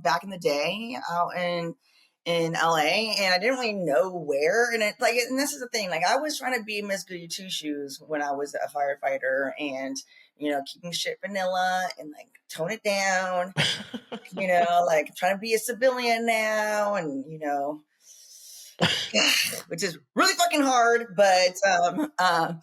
back in the day out in LA, and I didn't really know where. And it like, and this is the thing, like I was trying to be Miss Goody Two Shoes when I was a firefighter, and keeping shit vanilla and like tone it down. Like trying to be a civilian now, and which is really fucking hard, but I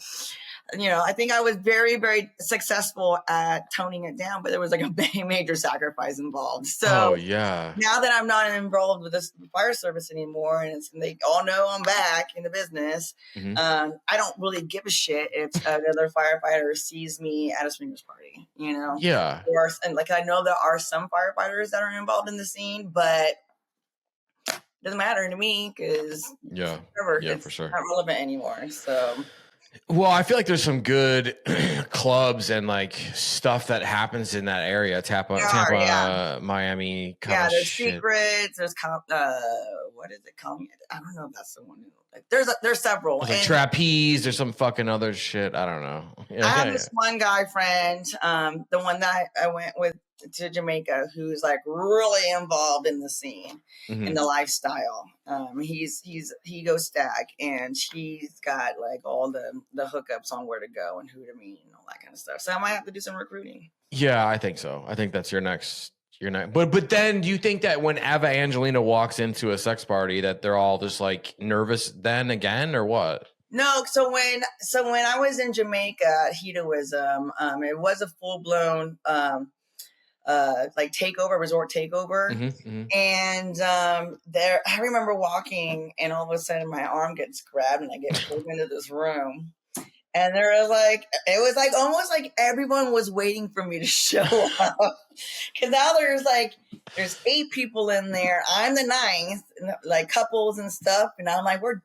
think I was very, very successful at toning it down, but there was like a major sacrifice involved. So now that I'm not involved with this fire service anymore, and they all know I'm back in the business, I don't really give a shit if another firefighter sees me at a swingers party, Yeah. And like, I know there are some firefighters that are involved in the scene, but it doesn't matter to me because it's for sure, not relevant anymore. So. Well, I feel like there's some good clubs and like stuff that happens in that area. Tampa, Miami. There's Secrets. There's what is it called? I don't know if that's the one. Like, there's several. There's like Trapeze. There's some fucking other shit. I don't know. I have this one guy friend, the one that I went with to Jamaica, who's like really involved in the scene, in the lifestyle. He goes stag, and he's got like all the hookups on where to go and who to meet and all that kind of stuff. So I might have to do some recruiting. Yeah, I think so. I think that's your next. But then, do you think that when Eva Angelina walks into a sex party, that they're all just like nervous then again, or what? No, so when I was in Jamaica, hedoism, it was a full blown like resort takeover. And there, I remember walking, and all of a sudden my arm gets grabbed and I get pulled into this room. And there was like, it was like almost like everyone was waiting for me to show up. Cause now there's 8 people in there. I'm the 9th, like couples and stuff. And I'm like, we're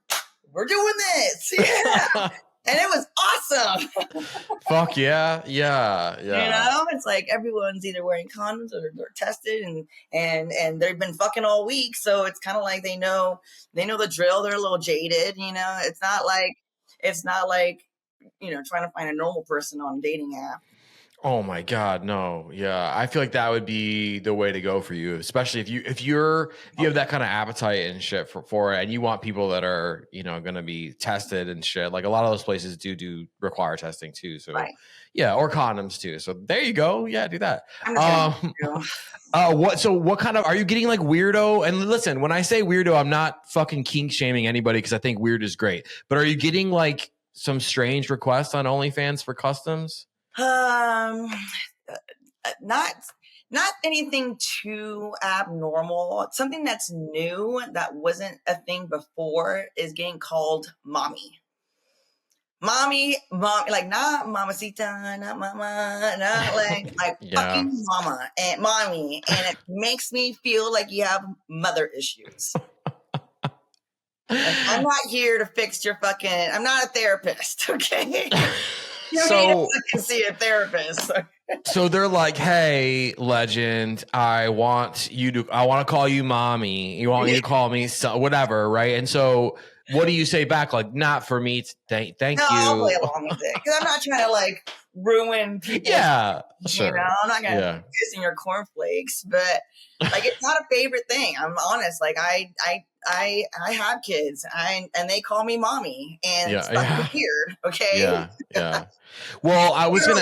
doing this. Yeah. And it was awesome. Fuck yeah. It's like everyone's either wearing condoms or they're tested, and they've been fucking all week. So it's kind of like they know the drill. They're a little jaded, It's not like trying to find a normal person on a dating app. Oh my God, no. Yeah. I feel like that would be the way to go for you, especially if you have that kind of appetite and shit for it, and you want people that are, going to be tested and shit. Like a lot of those places do require testing too. So yeah, or condoms too. So there you go. Yeah, do that. What kind of, are you getting like weirdo? And listen, when I say weirdo, I'm not fucking kink shaming anybody, because I think weird is great. But are you getting like some strange requests on OnlyFans for customs? Not anything too abnormal. Something that's new that wasn't a thing before is getting called mommy, like not mamacita, not mama, not like fucking mama and mommy, and it makes me feel like you have mother issues. Like, I'm not here to fix your fucking. I'm not a therapist, okay? So I see a therapist. So they're like, "Hey, legend, I want to call you mommy. You want me to call me whatever, right?" And so, what do you say back? Like, not for me. Thank you. I'll play along with it, because I'm not trying to like ruin people. Yeah, sure. I'm not gonna be kissing your cornflakes, but like, it's not a favorite thing. I'm honest. Like, I have kids, and they call me mommy, and it's fucking weird. Okay. Yeah. Well, I was I was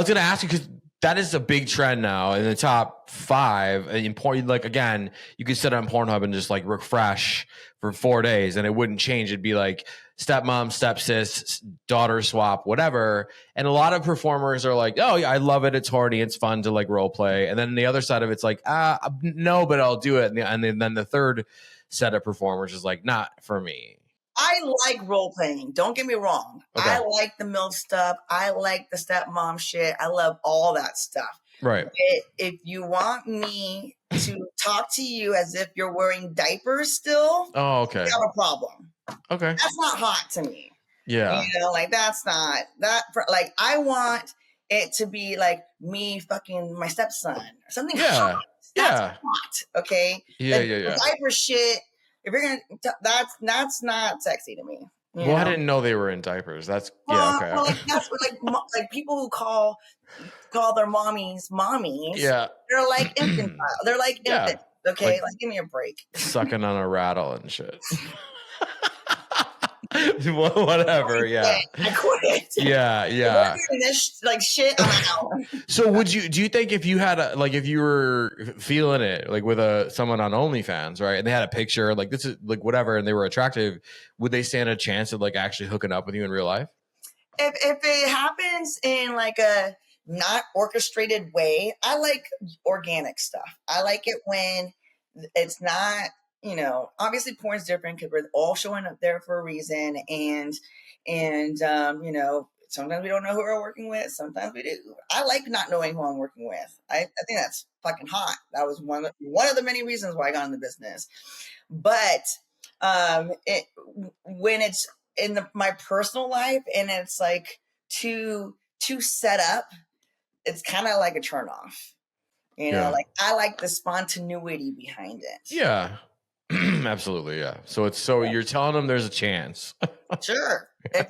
gonna ask you, because that is a big trend now in the top 5. Important, like, again, you could sit on Pornhub and just like refresh for 4 days, and it wouldn't change. It'd be like stepmom, stepsis, daughter swap, whatever. And a lot of performers are like, "Oh yeah, I love it. It's horny. It's fun to like role play." And then the other side of it's like, no, but I'll do it. And then the third set of performers is like, not for me. I like role playing. Don't get me wrong. Okay. I like the MILF stuff. I like the stepmom shit. I love all that stuff. Right. But if you want me to talk to you as if you're wearing diapers still, okay, you have a problem. Okay. That's not hot to me. Yeah. Like, that's not that. Like, I want, it to be like me fucking my stepson or something Yeah. hot. That's hot. Okay. Yeah. The diaper shit. If you're gonna, that's not sexy to me. Well, I didn't know they were in diapers. That's okay. Well, like that's what like people who call their mommies. Yeah. They're like infantile. They're like infant. Okay, like give me a break. Sucking on a rattle and shit. Whatever. Yeah. I quit. Yeah. If we're doing this like shit, I'm out. So do you think if you had if you were feeling it like with someone on OnlyFans, right, and they had a picture like this is like whatever, and they were attractive, would they stand a chance of like actually hooking up with you in real life? If it happens in like a not orchestrated way, I like organic stuff. I like it when it's not, obviously porn's different because we're all showing up there for a reason. And sometimes we don't know who we're working with. Sometimes we do. I like not knowing who I'm working with. I think that's fucking hot. That was one of the many reasons why I got in the business. But when it's in my personal life and it's like too set up, it's kind of like a turn off. Like I like the spontaneity behind it. Yeah. Absolutely, yeah. So you're telling them there's a chance. Sure. If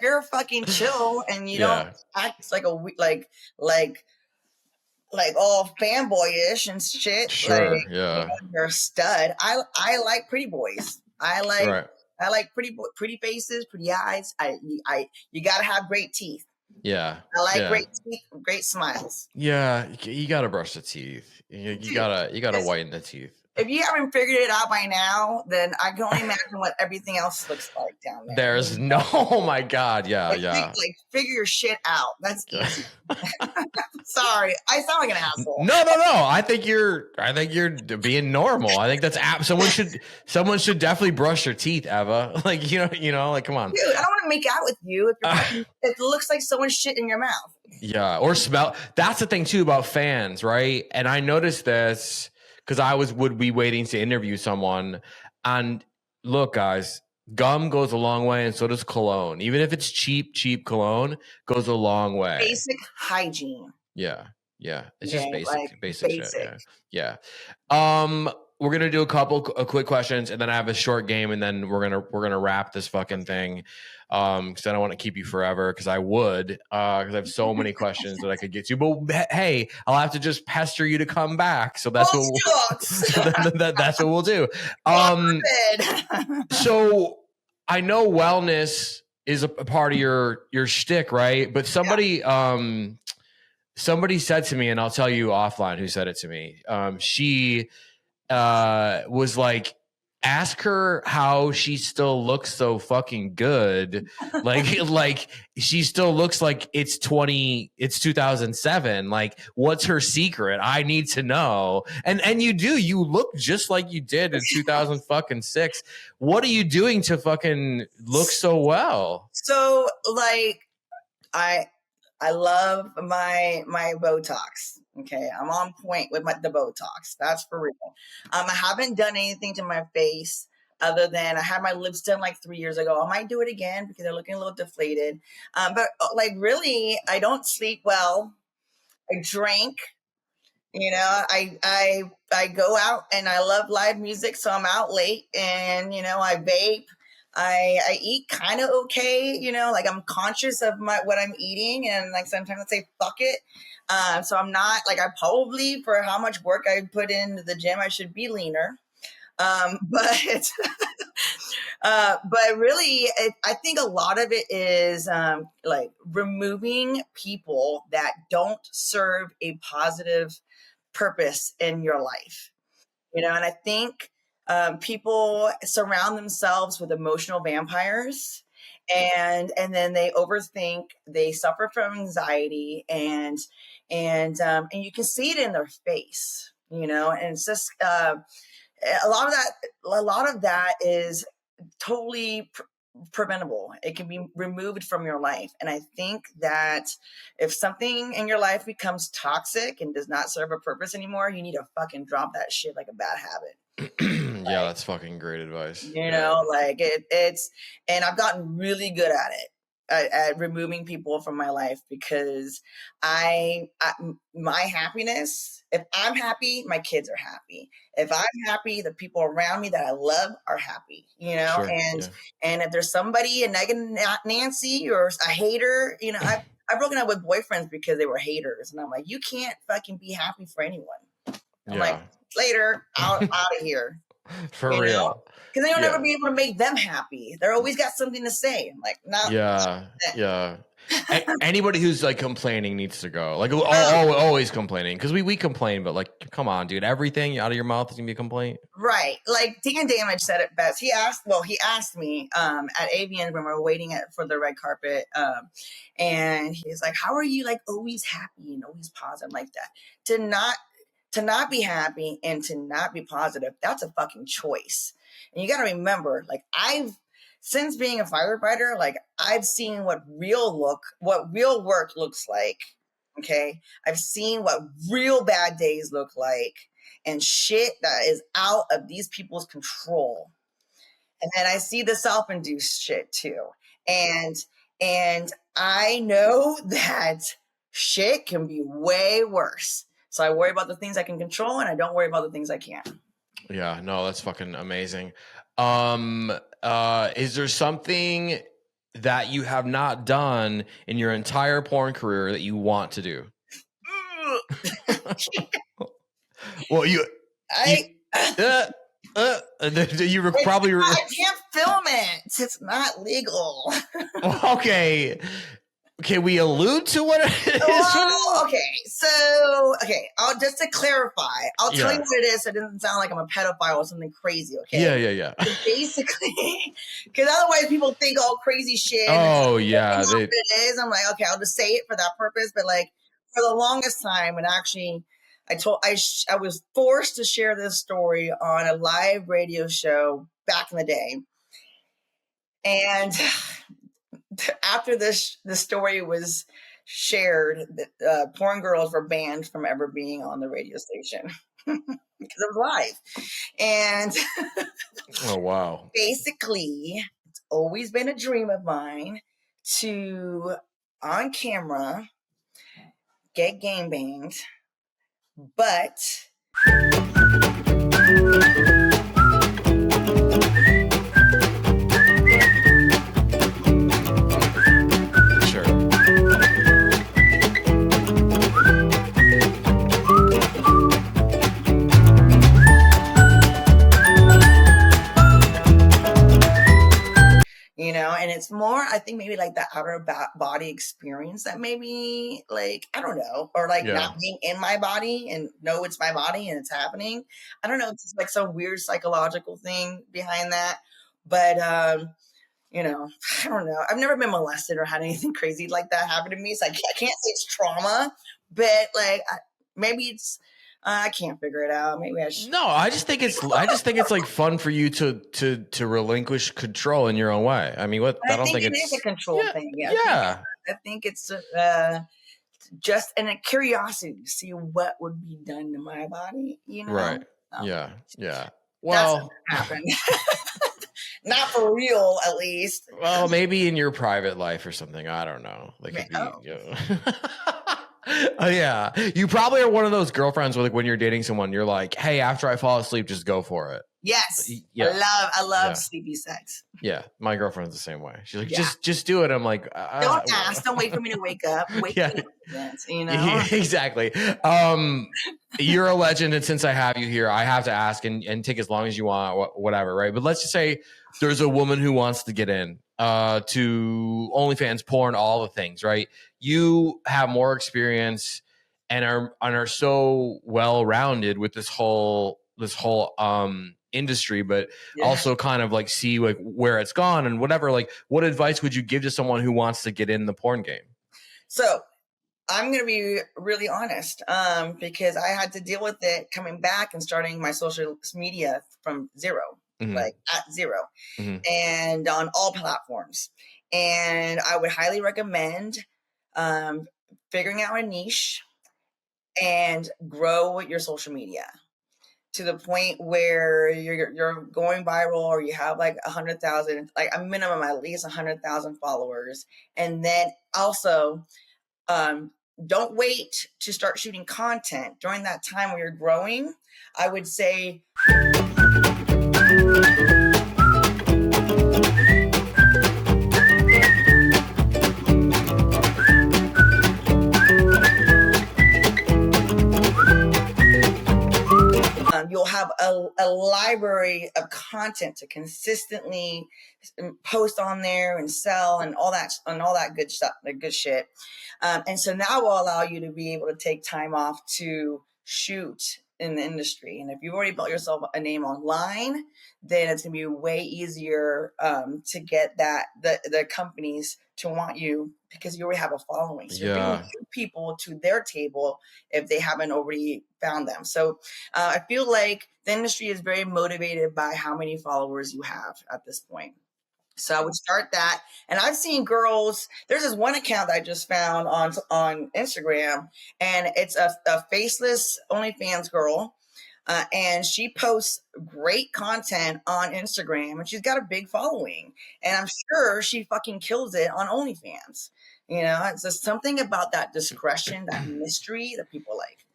you're fucking chill and you don't act like like all fanboyish and shit. Sure. Like, you're a stud. I like pretty boys. I like pretty faces, pretty eyes. You gotta have great teeth. Yeah. I like great teeth, great smiles. Yeah, you gotta brush the teeth. You gotta whiten the teeth. If you haven't figured it out by now, then I can only imagine what everything else looks like down there. There's no, oh my God, yeah. Figure your shit out. That's easy. Sorry, I sound like an asshole. No. I think you're being normal. I think that's someone should definitely brush their teeth, Eva. Like like come on. Dude, I don't want to make out with you if it looks like someone's shit in your mouth. Yeah, or smell. That's the thing too about fans, right? And I noticed this because I would be waiting to interview someone, and look, guys, gum goes a long way, and so does cologne. Even if it's cheap cologne, goes a long way. Basic hygiene. Yeah. It's just basic shit. Yeah. We're gonna do a couple quick questions, and then I have a short game, and then we're gonna wrap this fucking thing. Because I don't want to keep you forever. Because I would. Because I have so many questions that I could get to. But hey, I'll have to just pester you to come back. So that's that's what we'll do. So I know wellness is a part of your shtick, right? But somebody said to me, and I'll tell you offline who said it to me. She was like, ask her how she still looks so fucking good. like she still looks like it's 2007. Like, what's her secret? I need to know. And you look just like you did in 2006. What are you doing to fucking look so well? So like, I love my Botox. Okay, I'm on point with the Botox. That's for real. I haven't done anything to my face other than I had my lips done like 3 years ago. I might do it again because they're looking a little deflated. But like really, I don't sleep well. I drink. I go out and I love live music, so I'm out late and I vape. I eat kind of okay, like I'm conscious of what I'm eating, and like sometimes I say fuck it. So I'm not like, I probably, for how much work I put into the gym, I should be leaner. But really, I think a lot of it is like removing people that don't serve a positive purpose in your life, and I think people surround themselves with emotional vampires, and then they overthink, they suffer from anxiety, and you can see it in their face, and it's just a lot of that is totally preventable. It can be removed from your life. And I think that if something in your life becomes toxic and does not serve a purpose anymore, you need to fucking drop that shit like a bad habit. Yeah, that's fucking great advice. Like it's, and I've gotten really good at it. at removing people from my life, because my happiness, if I'm happy, my kids are happy. If I'm happy, the people around me that I love are happy, Sure. And if there's somebody, a negative Nancy or a hater, I've broken up with boyfriends because they were haters. And I'm like, you can't fucking be happy for anyone. I'm like, later, out of here. For real. Because they'll never be able to make them happy. They're always got something to say. I'm like, no. Yeah. Anybody who's like complaining needs to go. Like always complaining, because we complain, but like, come on, dude, everything out of your mouth is gonna be a complaint. Right. Like Dan Damage said it best. He asked me at Avian when we were waiting for the red carpet, and he's like, "How are you like always happy and always positive like that? To not be happy and to not be positive, that's a fucking choice." And you got to remember, like, since being a firefighter, like, I've seen what real work looks like. Okay. I've seen what real bad days look like, and shit that is out of these people's control. And then I see the self-induced shit too. And I know that shit can be way worse. So I worry about the things I can control, and I don't worry about the things I can't. Yeah, no, that's fucking amazing. Is there something that you have not done in your entire porn career that you want to do? Well, you probably. I can't film it. It's not legal. Okay. Can we allude to what it is? Well, I'll just to clarify, I'll tell you what it is so it doesn't sound like I'm a pedophile or something crazy, okay? Yeah. So basically, because otherwise people think all crazy shit. Oh, yeah. It is. I'm like, okay, I'll just say it for that purpose. But like, for the longest time, and actually, I was forced to share this story on a live radio show back in the day. And after the story was shared, porn girls were banned from ever being on the radio station because it was live. And oh, wow. Basically, it's always been a dream of mine to, on camera, get gang banged, but and it's more, I think maybe like the outer body experience that maybe, like, I don't know, or like not being in my body and know it's my body and it's happening. I don't know. It's just like some weird psychological thing behind that. But, I don't know. I've never been molested or had anything crazy like that happen to me. So I can't say it's trauma, but like maybe it's, I can't figure it out. Maybe I should. No, I just think it's like fun for you to relinquish control in your own way. I mean, I don't think it is a control thing. Yeah. I think it's just a curiosity to see what would be done to my body. Right. Yeah. Well, that's what happened. Not for real, at least. Well, maybe in your private life or something. I don't know. Like, oh yeah, you probably are one of those girlfriends where, like, when you're dating someone, you're like, "Hey, after I fall asleep, just go for it." Yes, I love sleepy sex. Yeah, my girlfriend's the same way. She's like, "Just do it." I'm like, "Don't ask. Don't wait for me to wake up. Wake me up." Exactly. You're a legend, and since I have you here, I have to ask and take as long as you want, whatever, right? But let's just say there's a woman who wants to get in to OnlyFans, porn, all the things, right? You have more experience and are so well rounded with this whole industry, but also kind of like see like where it's gone and whatever. Like, what advice would you give to someone who wants to get in the porn game? So I'm going to be really honest, because I had to deal with it coming back and starting my social media from zero, like at zero, and on all platforms. And I would highly recommend figuring out a niche and grow your social media. to the point where you're going viral, or you have like 100,000, like a minimum at least 100,000 followers. And then also, don't wait to start shooting content during that time where you're growing. I would say you'll have a library of content to consistently post on there and sell and all that good stuff, the good shit. And so now will allow you to be able to take time off to shoot in the industry. And if you've already built yourself a name online, then it's gonna be way easier to get the companies to want you, because you already have a following. So you're bringing new people to their table if they haven't already found them. So I feel like the industry is very motivated by how many followers you have at this point. So I would start that. And I've seen girls, there's this one account that I just found on Instagram, and it's a faceless OnlyFans girl. And she posts great content on Instagram, and she's got a big following. And I'm sure she fucking kills it on OnlyFans. You know, it's just something about that discretion, that mystery that people like.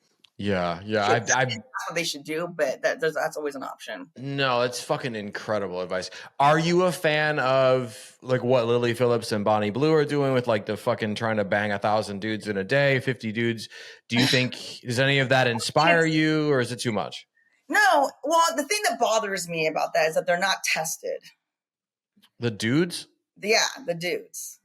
Yeah. That's what they should do, but that's always an option. No, it's fucking incredible advice. Are you a fan of like what Lily Phillips and Bonnie Blue are doing with like the fucking trying to bang 1,000 dudes in a day, 50 dudes? Do you think, does any of that inspire you, or is it too much? No. Well, the thing that bothers me about that is that they're not tested. The dudes? Yeah, the dudes.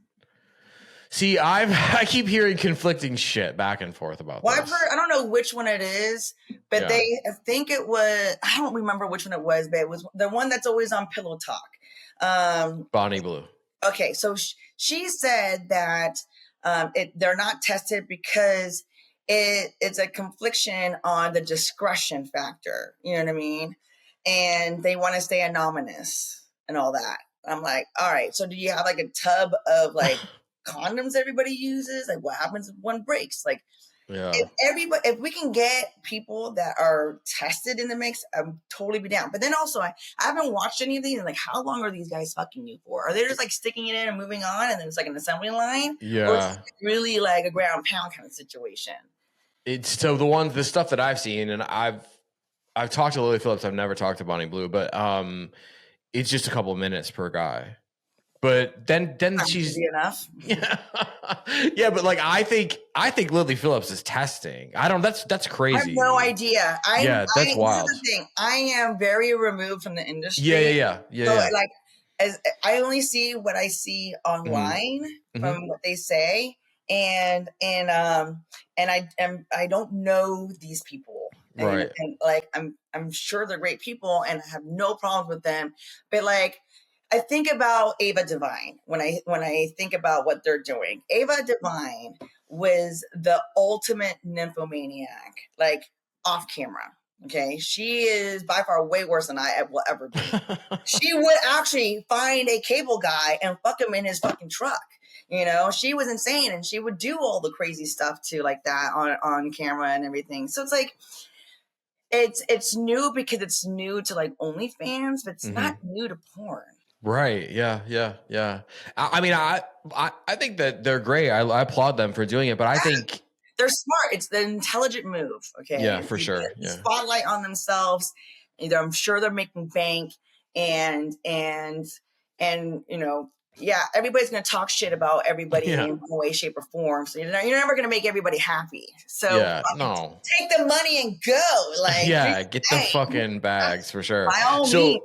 See, I keep hearing conflicting shit back and forth about this. I've heard, I don't know which one it is, but I think it was, I don't remember which one it was, but it was the one that's always on Pillow Talk. Bonnie Blue. Okay, so she said that they're not tested because it's a confliction on the discretion factor. You know what I mean? And they want to stay anonymous and all that. I'm like, all right, so do you have like a tub of like condoms everybody uses? Like, what happens if one breaks? Like, if we can get people that are tested in the mix, I'm totally be down. But then also, I haven't watched any of these. And like, how long are these guys fucking you for? Are they just like sticking it in and moving on, and then it's like an assembly line? Yeah, or is it really like a ground pound kind of situation? It's so the stuff that I've seen, and I've talked to Lily Phillips. I've never talked to Bonnie Blue, but it's just a couple of minutes per guy. But then she's enough. Yeah, but like I think Lily Phillips is testing. That's crazy. I have no idea. That's wild. Here's the thing. I am very removed from the industry. Yeah. Like, as I only see what I see online from what they say, and I don't know these people. Right. And like I'm sure they're great people, and I have no problems with them. But like, I think about Eva Devine when I think about what they're doing. Eva Devine was the ultimate nymphomaniac, like off camera. Okay, she is by far way worse than I will ever be. She would actually find a cable guy and fuck him in his fucking truck. You know, she was insane, and she would do all the crazy stuff too, like that on camera and everything. So it's like, it's new because it's new to like OnlyFans, but it's not new to porn. Right. Yeah. I mean, I think that they're great. I applaud them for doing it, but I think they're smart. It's the intelligent move. Okay. Yeah, for sure. Yeah. Spotlight on themselves. I'm sure they're making bank, and you know, yeah, everybody's going to talk shit about everybody in one way, shape, or form. So you're never going to make everybody happy. So take the money and go. Like, get the fucking bags for sure. By all means.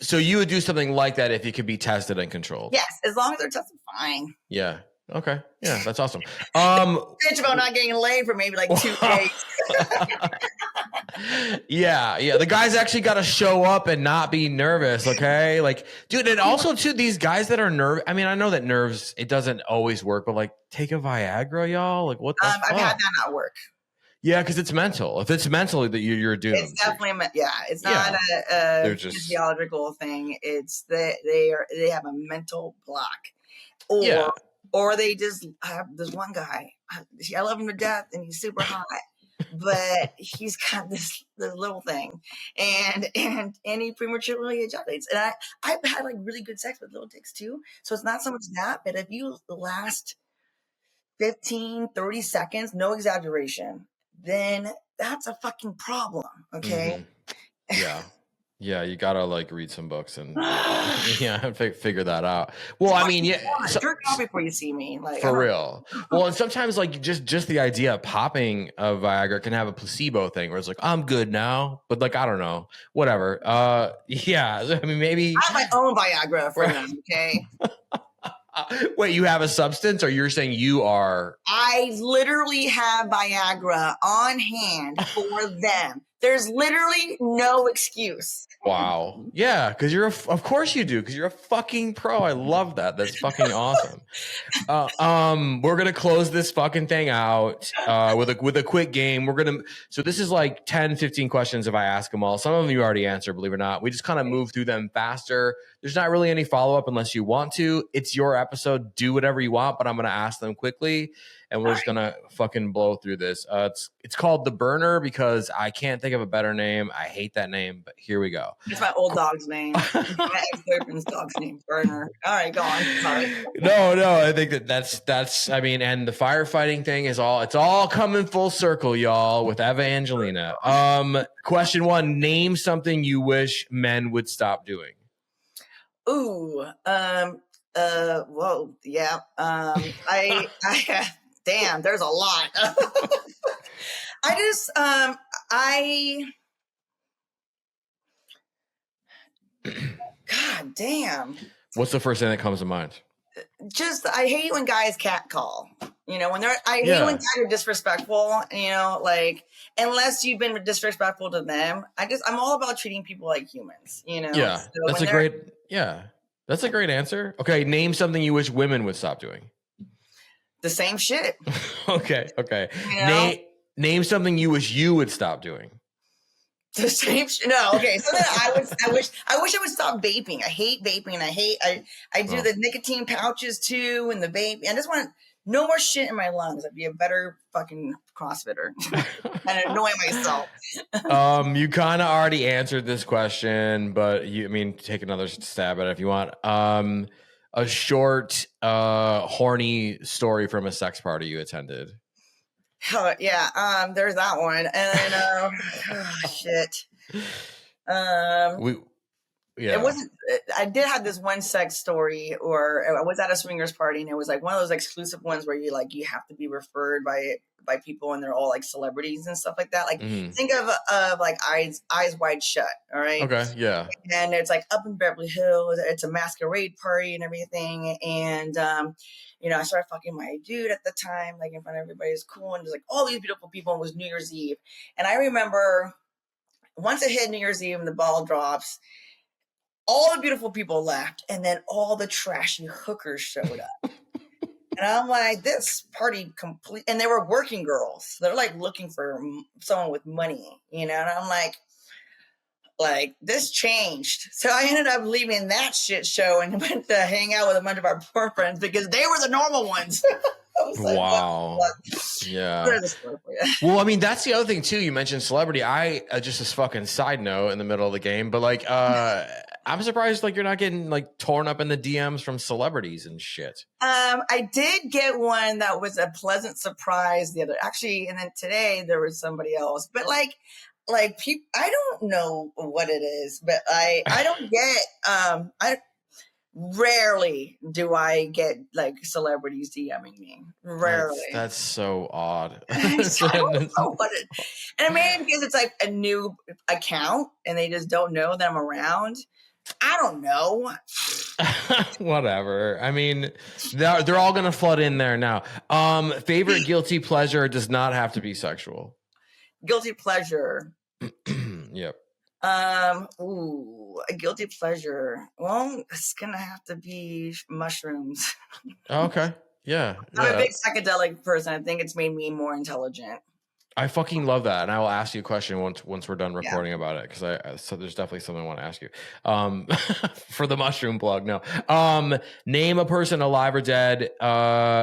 So you would do something like that if it could be tested and controlled? Yes, as long as they're tested, fine. Yeah. Okay. Yeah, that's awesome. Bitch about not getting laid for maybe like 2 days. Yeah. The guys actually got to show up and not be nervous. Okay. Like, dude, and also too, these guys that are nervous. I mean, I know that nerves, it doesn't always work, but like, take a Viagra, y'all. Like, what the fuck? I've had that not work. Yeah, because it's mental. If it's mentally that you're doomed. It's definitely it's not a physiological thing. It's they have a mental block, or they just have this one guy. I love him to death, and he's super hot, but he's got this little thing, and he prematurely ejaculates. And I've had like really good sex with little dicks too, so it's not so much that, but if you last 15, 30 seconds, no exaggeration, then that's a fucking problem. Okay. Mm-hmm. Yeah, you gotta like read some books and figure that out. Well, I mean, jerk off before you see me, like for real. Well, and sometimes like just the idea of popping a Viagra can have a placebo thing where it's like I'm good now, but like I don't know, whatever. I mean maybe I have my own Viagra for them. Okay. Wait, you have a substance, or you're saying you are? I literally have Viagra on hand for them. There's literally no excuse. Wow. Yeah, because of course you do, because you're a fucking pro. I love that. That's fucking awesome. We're gonna close this fucking thing out with a quick game. So this is like 10, 15 questions if I ask them all. Some of them you already answered, believe it or not. We just kind of move through them faster. There's not really any follow-up unless you want to. It's your episode. Do whatever you want, but I'm gonna ask them quickly. And we're just gonna fucking blow through this. It's called The Burner because I can't think of a better name. I hate that name, but here we go. It's my old dog's name. My ex-boyfriend's dog's name, Burner. All right, go on. Sorry. No. I think that's. I mean, and the firefighting thing it's all coming full circle, y'all, with Eva Angelina. Question 1: name something you wish men would stop doing. Ooh. Whoa. Yeah. I damn, there's a lot. God damn. What's the first thing that comes to mind? I hate when guys catcall. You know, I hate when guys are disrespectful, you know, like, unless you've been disrespectful to them. I'm all about treating people like humans, you know? Yeah. So That's a great answer. Okay. Name something you wish women would stop doing. The same shit. Okay. You know? Name something you wish you would stop doing. The same shit. No, okay. So then I wish I would stop vaping. I hate vaping. I do the nicotine pouches too, and the vape. I just want no more shit in my lungs. I'd be a better fucking CrossFitter and annoy myself. You kind of already answered this question, but take another stab at it if you want. A short, horny story from a sex party you attended. Oh, yeah. There's that one. And then, shit. It wasn't. I did have this one sex story, or I was at a swingers party, and it was like one of those exclusive ones where you have to be referred by people, and they're all like celebrities and stuff like that. Like think of like Eyes Wide Shut. All right. Okay. Yeah. And it's like up in Beverly Hills. It's a masquerade party and everything, and I started fucking my dude at the time, like in front of everybody. It's cool, and there's like all these beautiful people. It was New Year's Eve, and I remember once it hit New Year's Eve and the ball drops. All the beautiful people left, and then all the trashy hookers showed up. And I'm like, this party complete, and they were working girls. They're like looking for someone with money, and I'm like this changed. So I ended up leaving that shit show and went to hang out with a bunch of our poor friends because they were the normal ones. Like, wow. what? Yeah. Well, I mean, that's the other thing too. You mentioned celebrity. I just this fucking side note in the middle of the game, but like, I'm surprised like you're not getting like torn up in the DMs from celebrities and shit. I did get one that was a pleasant surprise and then today there was somebody else, but like people, I don't know what it is, but I don't get, rarely do I get like celebrities DMing me. Rarely. That's so odd. So and maybe because it's like a new account and they just don't know that I'm around. I don't know. Whatever. I mean, they're all gonna flood in there now. Favorite guilty pleasure does not have to be sexual. Guilty pleasure. Yep. A guilty pleasure. Well, it's gonna have to be mushrooms. Okay. Yeah. I'm a big psychedelic person. I think it's made me more intelligent. I fucking love that, and I will ask you a question once we're done recording about it, because so there's definitely something I want to ask you. For the mushroom plug, no. Name a person alive or dead.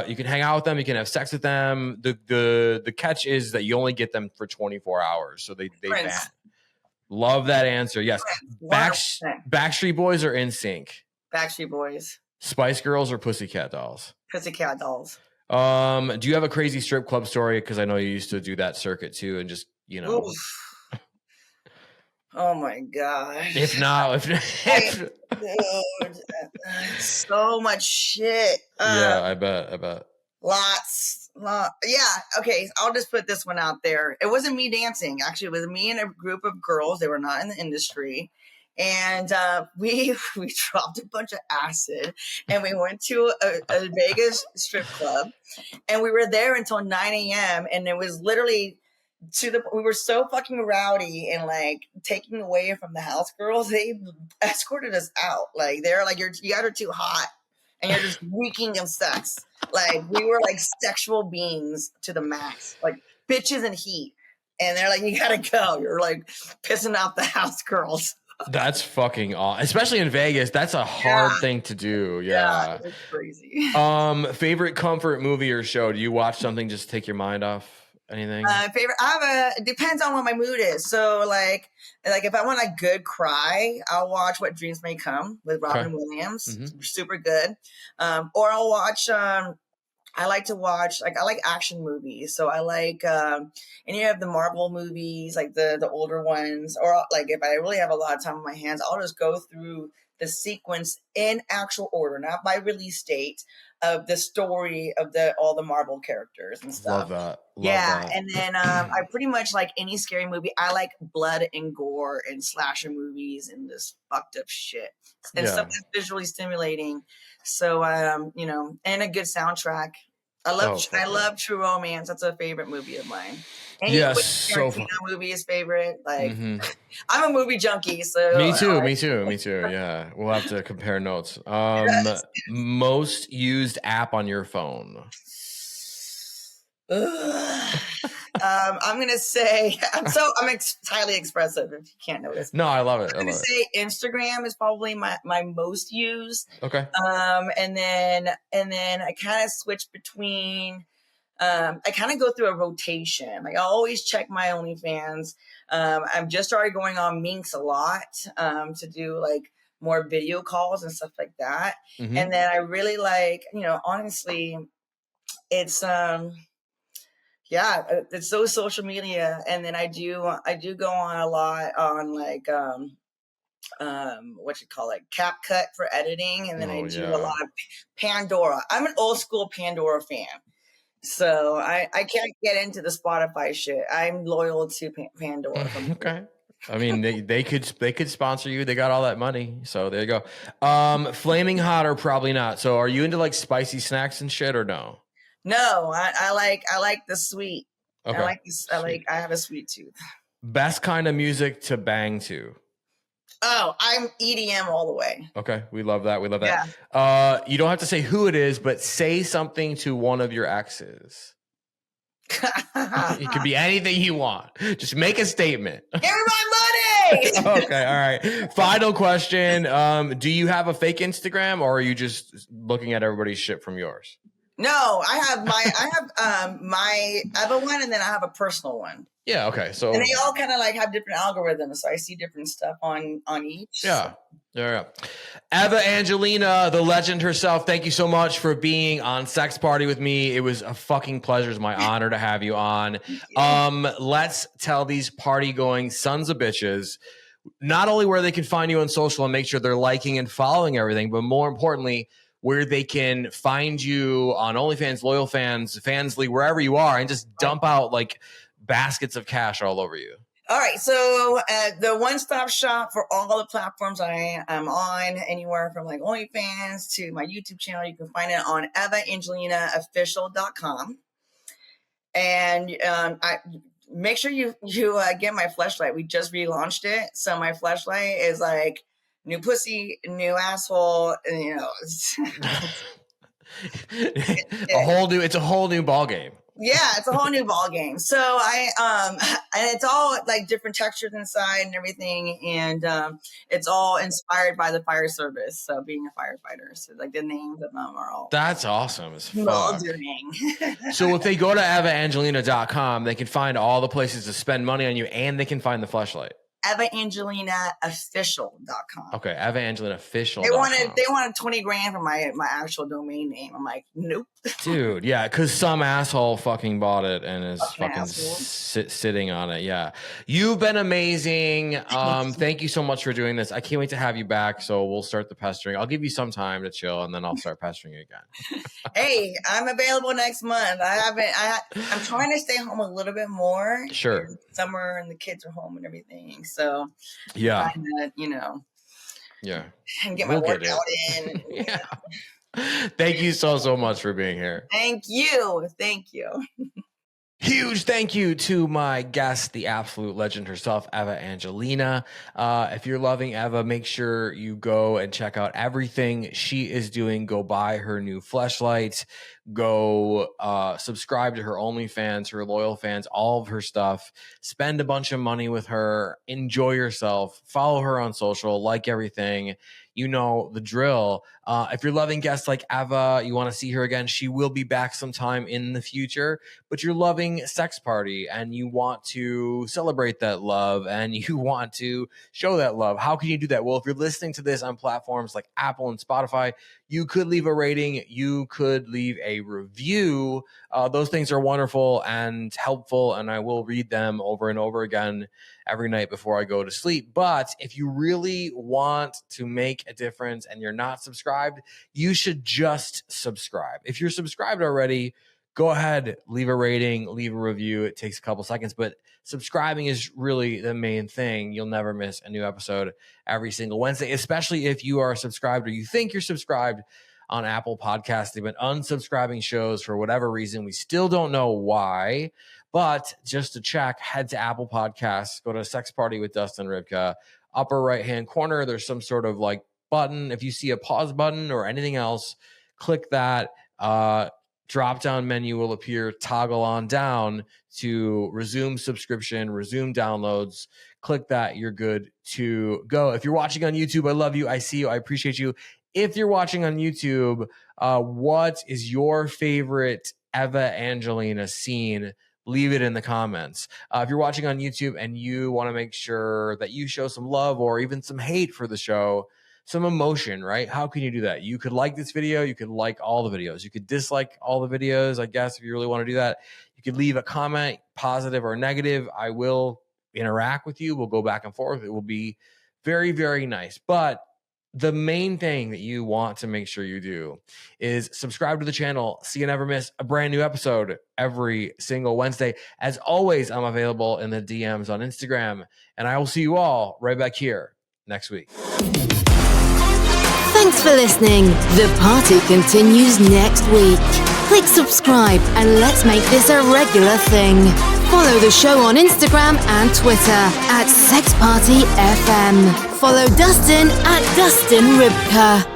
You can hang out with them, you can have sex with them. The catch is that you only get them for 24 hours, so they ban. Love that answer. Yes, Backstreet Boys or NSYNC? Backstreet Boys. Spice Girls or Pussycat Dolls? Pussycat Dolls. Do you have a crazy strip club story? Because I know you used to do that circuit too, and just Oh my god! If not, dude, so much shit. Yeah, I bet. Lots. Yeah. Okay. I'll just put this one out there. It wasn't me dancing. Actually, it was me and a group of girls. They were not in the industry. And we dropped a bunch of acid and we went to a Vegas strip club and we were there until 9 a.m. And it was literally we were so fucking rowdy and like taking away from the house girls. They escorted us out. Like they're like, you guys are too hot and you're just reeking of sex. Like we were like sexual beings to the max, like bitches in heat. And they're like, you gotta go. You're like pissing off the house girls. That's fucking awesome. Especially in Vegas. That's a hard thing to do. Yeah. It's crazy. Favorite comfort movie or show? Do you watch something just to take your mind off anything? Favorite? It depends on what my mood is. So like if I want a good cry, I'll watch What Dreams May Come with Robin Williams. Mm-hmm. Super good. Or I'll watch, I like to watch, I like action movies. So I like any of the Marvel movies, like the older ones. Or like if I really have a lot of time on my hands, I'll just go through the sequence in actual order, not by release date, of the story of all the Marvel characters and stuff. Love that. And then I pretty much like any scary movie. I like blood and gore and slasher movies and this fucked up shit and stuff that's visually stimulating. So and a good soundtrack. I love True Romance. That's a favorite movie of mine. Any Tarantino movie is favorite. Like I'm a movie junkie, so me too. Yeah, we'll have to compare notes. Most used app on your phone. I'm gonna say I'm highly expressive. If you can't notice, no, I love it. I'm gonna say Instagram is probably my most used. Okay. And then I kind of switch between. I kind of go through a rotation. Like I always check my OnlyFans. I've just started going on Minx a lot to do like more video calls and stuff like that. Mm-hmm. And then I really like, honestly, it's it's those social media. And then I do go on a lot on like CapCut for editing, and then I do a lot of Pandora. I'm an old school Pandora fan. So I can't get into the Spotify shit. I'm loyal to Pandora. Okay. I mean, they could sponsor you. They got all that money. So there you go. Flaming hot or probably not. So are you into like spicy snacks and shit or no? No, I like the sweet. Okay. I like this. I have a sweet tooth. Best kind of music to bang to. Oh, I'm EDM all the way. Okay, we love that. Yeah. You don't have to say who it is, but say something to one of your exes. It could be anything you want. Just make a statement. Give me my money. Okay, all right. Final question. Do you have a fake Instagram, or are you just looking at everybody's shit from yours? No, I have a one, and then I have a personal one. Yeah. Okay. So and they all kind of like have different algorithms, so I see different stuff on each. Yeah. Yeah. Eva Angelina, the legend herself. Thank you so much for being on Sex Party with me. It was a fucking pleasure. It's my honor to have you on. Let's tell these party going sons of bitches not only where they can find you on social and make sure they're liking and following everything, but more importantly, where they can find you on OnlyFans, Loyal Fans, Fansly, wherever you are, and just dump out like baskets of cash all over you. All right. So the one-stop shop for all the platforms I am on, anywhere from like OnlyFans to my YouTube channel. You can find it on EvaAngelinaOfficial.com. And I make sure you get my fleshlight. We just relaunched it. So my fleshlight is like new pussy, new asshole, and, it's a whole new ball game. Yeah, it's a whole new ball game. So and it's all like different textures inside and everything, and it's all inspired by the fire service. So being a firefighter, so like the names of them are all. That's awesome as fuck. Moldering. So if they go to evaangelina.com, they can find all the places to spend money on you, and they can find the fleshlight. EvaAngelinaOfficial.com. Okay, EvaAngelinaOfficial. They wanted $20,000 for my actual domain name. I'm like, nope. Dude, yeah, because some asshole fucking bought it and is fucking sitting on it. Yeah, you've been amazing. Thank you so much for doing this. I can't wait to have you back. So we'll start the pestering. I'll give you some time to chill, and then I'll start pestering you again. Hey, I'm available next month. I'm trying to stay home a little bit more. Sure. Summer and the kids are home and everything. So yeah, to, yeah, and get my workout in. Yeah. Thank you so much for being here. Thank you. Huge thank you to my guest, the absolute legend herself, Eva Angelina. If you're loving Eva, make sure you go and check out everything she is doing. Go buy her new fleshlight. Go subscribe to her OnlyFans, her loyal fans, all of her stuff. Spend a bunch of money with her. Enjoy yourself. Follow her on social. Like everything. You know the drill. If you're loving guests like Eva, you want to see her again, she will be back sometime in the future. But you're loving Sex Party and you want to celebrate that love and you want to show that love. How can you do that? Well, if you're listening to this on platforms like Apple and Spotify, you could leave a rating. You could leave a review. Those things are wonderful and helpful, and I will read them over and over again every night before I go to sleep. But if you really want to make a difference and you're not subscribed, you should just subscribe. If you're subscribed already, go ahead, leave a rating, leave a review. It takes a couple seconds, but subscribing is really the main thing. You'll never miss a new episode every single Wednesday, especially if you are subscribed or you think you're subscribed on Apple Podcasts. They've been unsubscribing shows for whatever reason. We still don't know why, but just to check, head to Apple Podcasts, go to Sex Party with Dustin Rybka. Upper right-hand corner, there's some sort of like button. If you see a pause button or anything else, click that. Drop-down menu will appear. Toggle on down to resume subscription, resume downloads. Click that. You're good to go. If you're watching on YouTube, I love you. I see you. I appreciate you. If you're watching on YouTube, what is your favorite Eva Angelina scene? Leave it in the comments. If you're watching on YouTube and you want to make sure that you show some love or even some hate for the show, some emotion, right? How can you do that? You could like this video. You could like all the videos. You could dislike all the videos, I guess, if you really want to do that. You could leave a comment, positive or negative. I will interact with you. We'll go back and forth. It will be very, very nice. But the main thing that you want to make sure you do is subscribe to the channel so you never miss a brand new episode every single Wednesday. As always, I'm available in the DMs on Instagram, and I will see you all right back here next week. Thanks for listening. The party continues next week. Click subscribe and let's make this a regular thing. Follow the show on Instagram and Twitter @SexPartyFM. Follow Dustin @DustinRybka.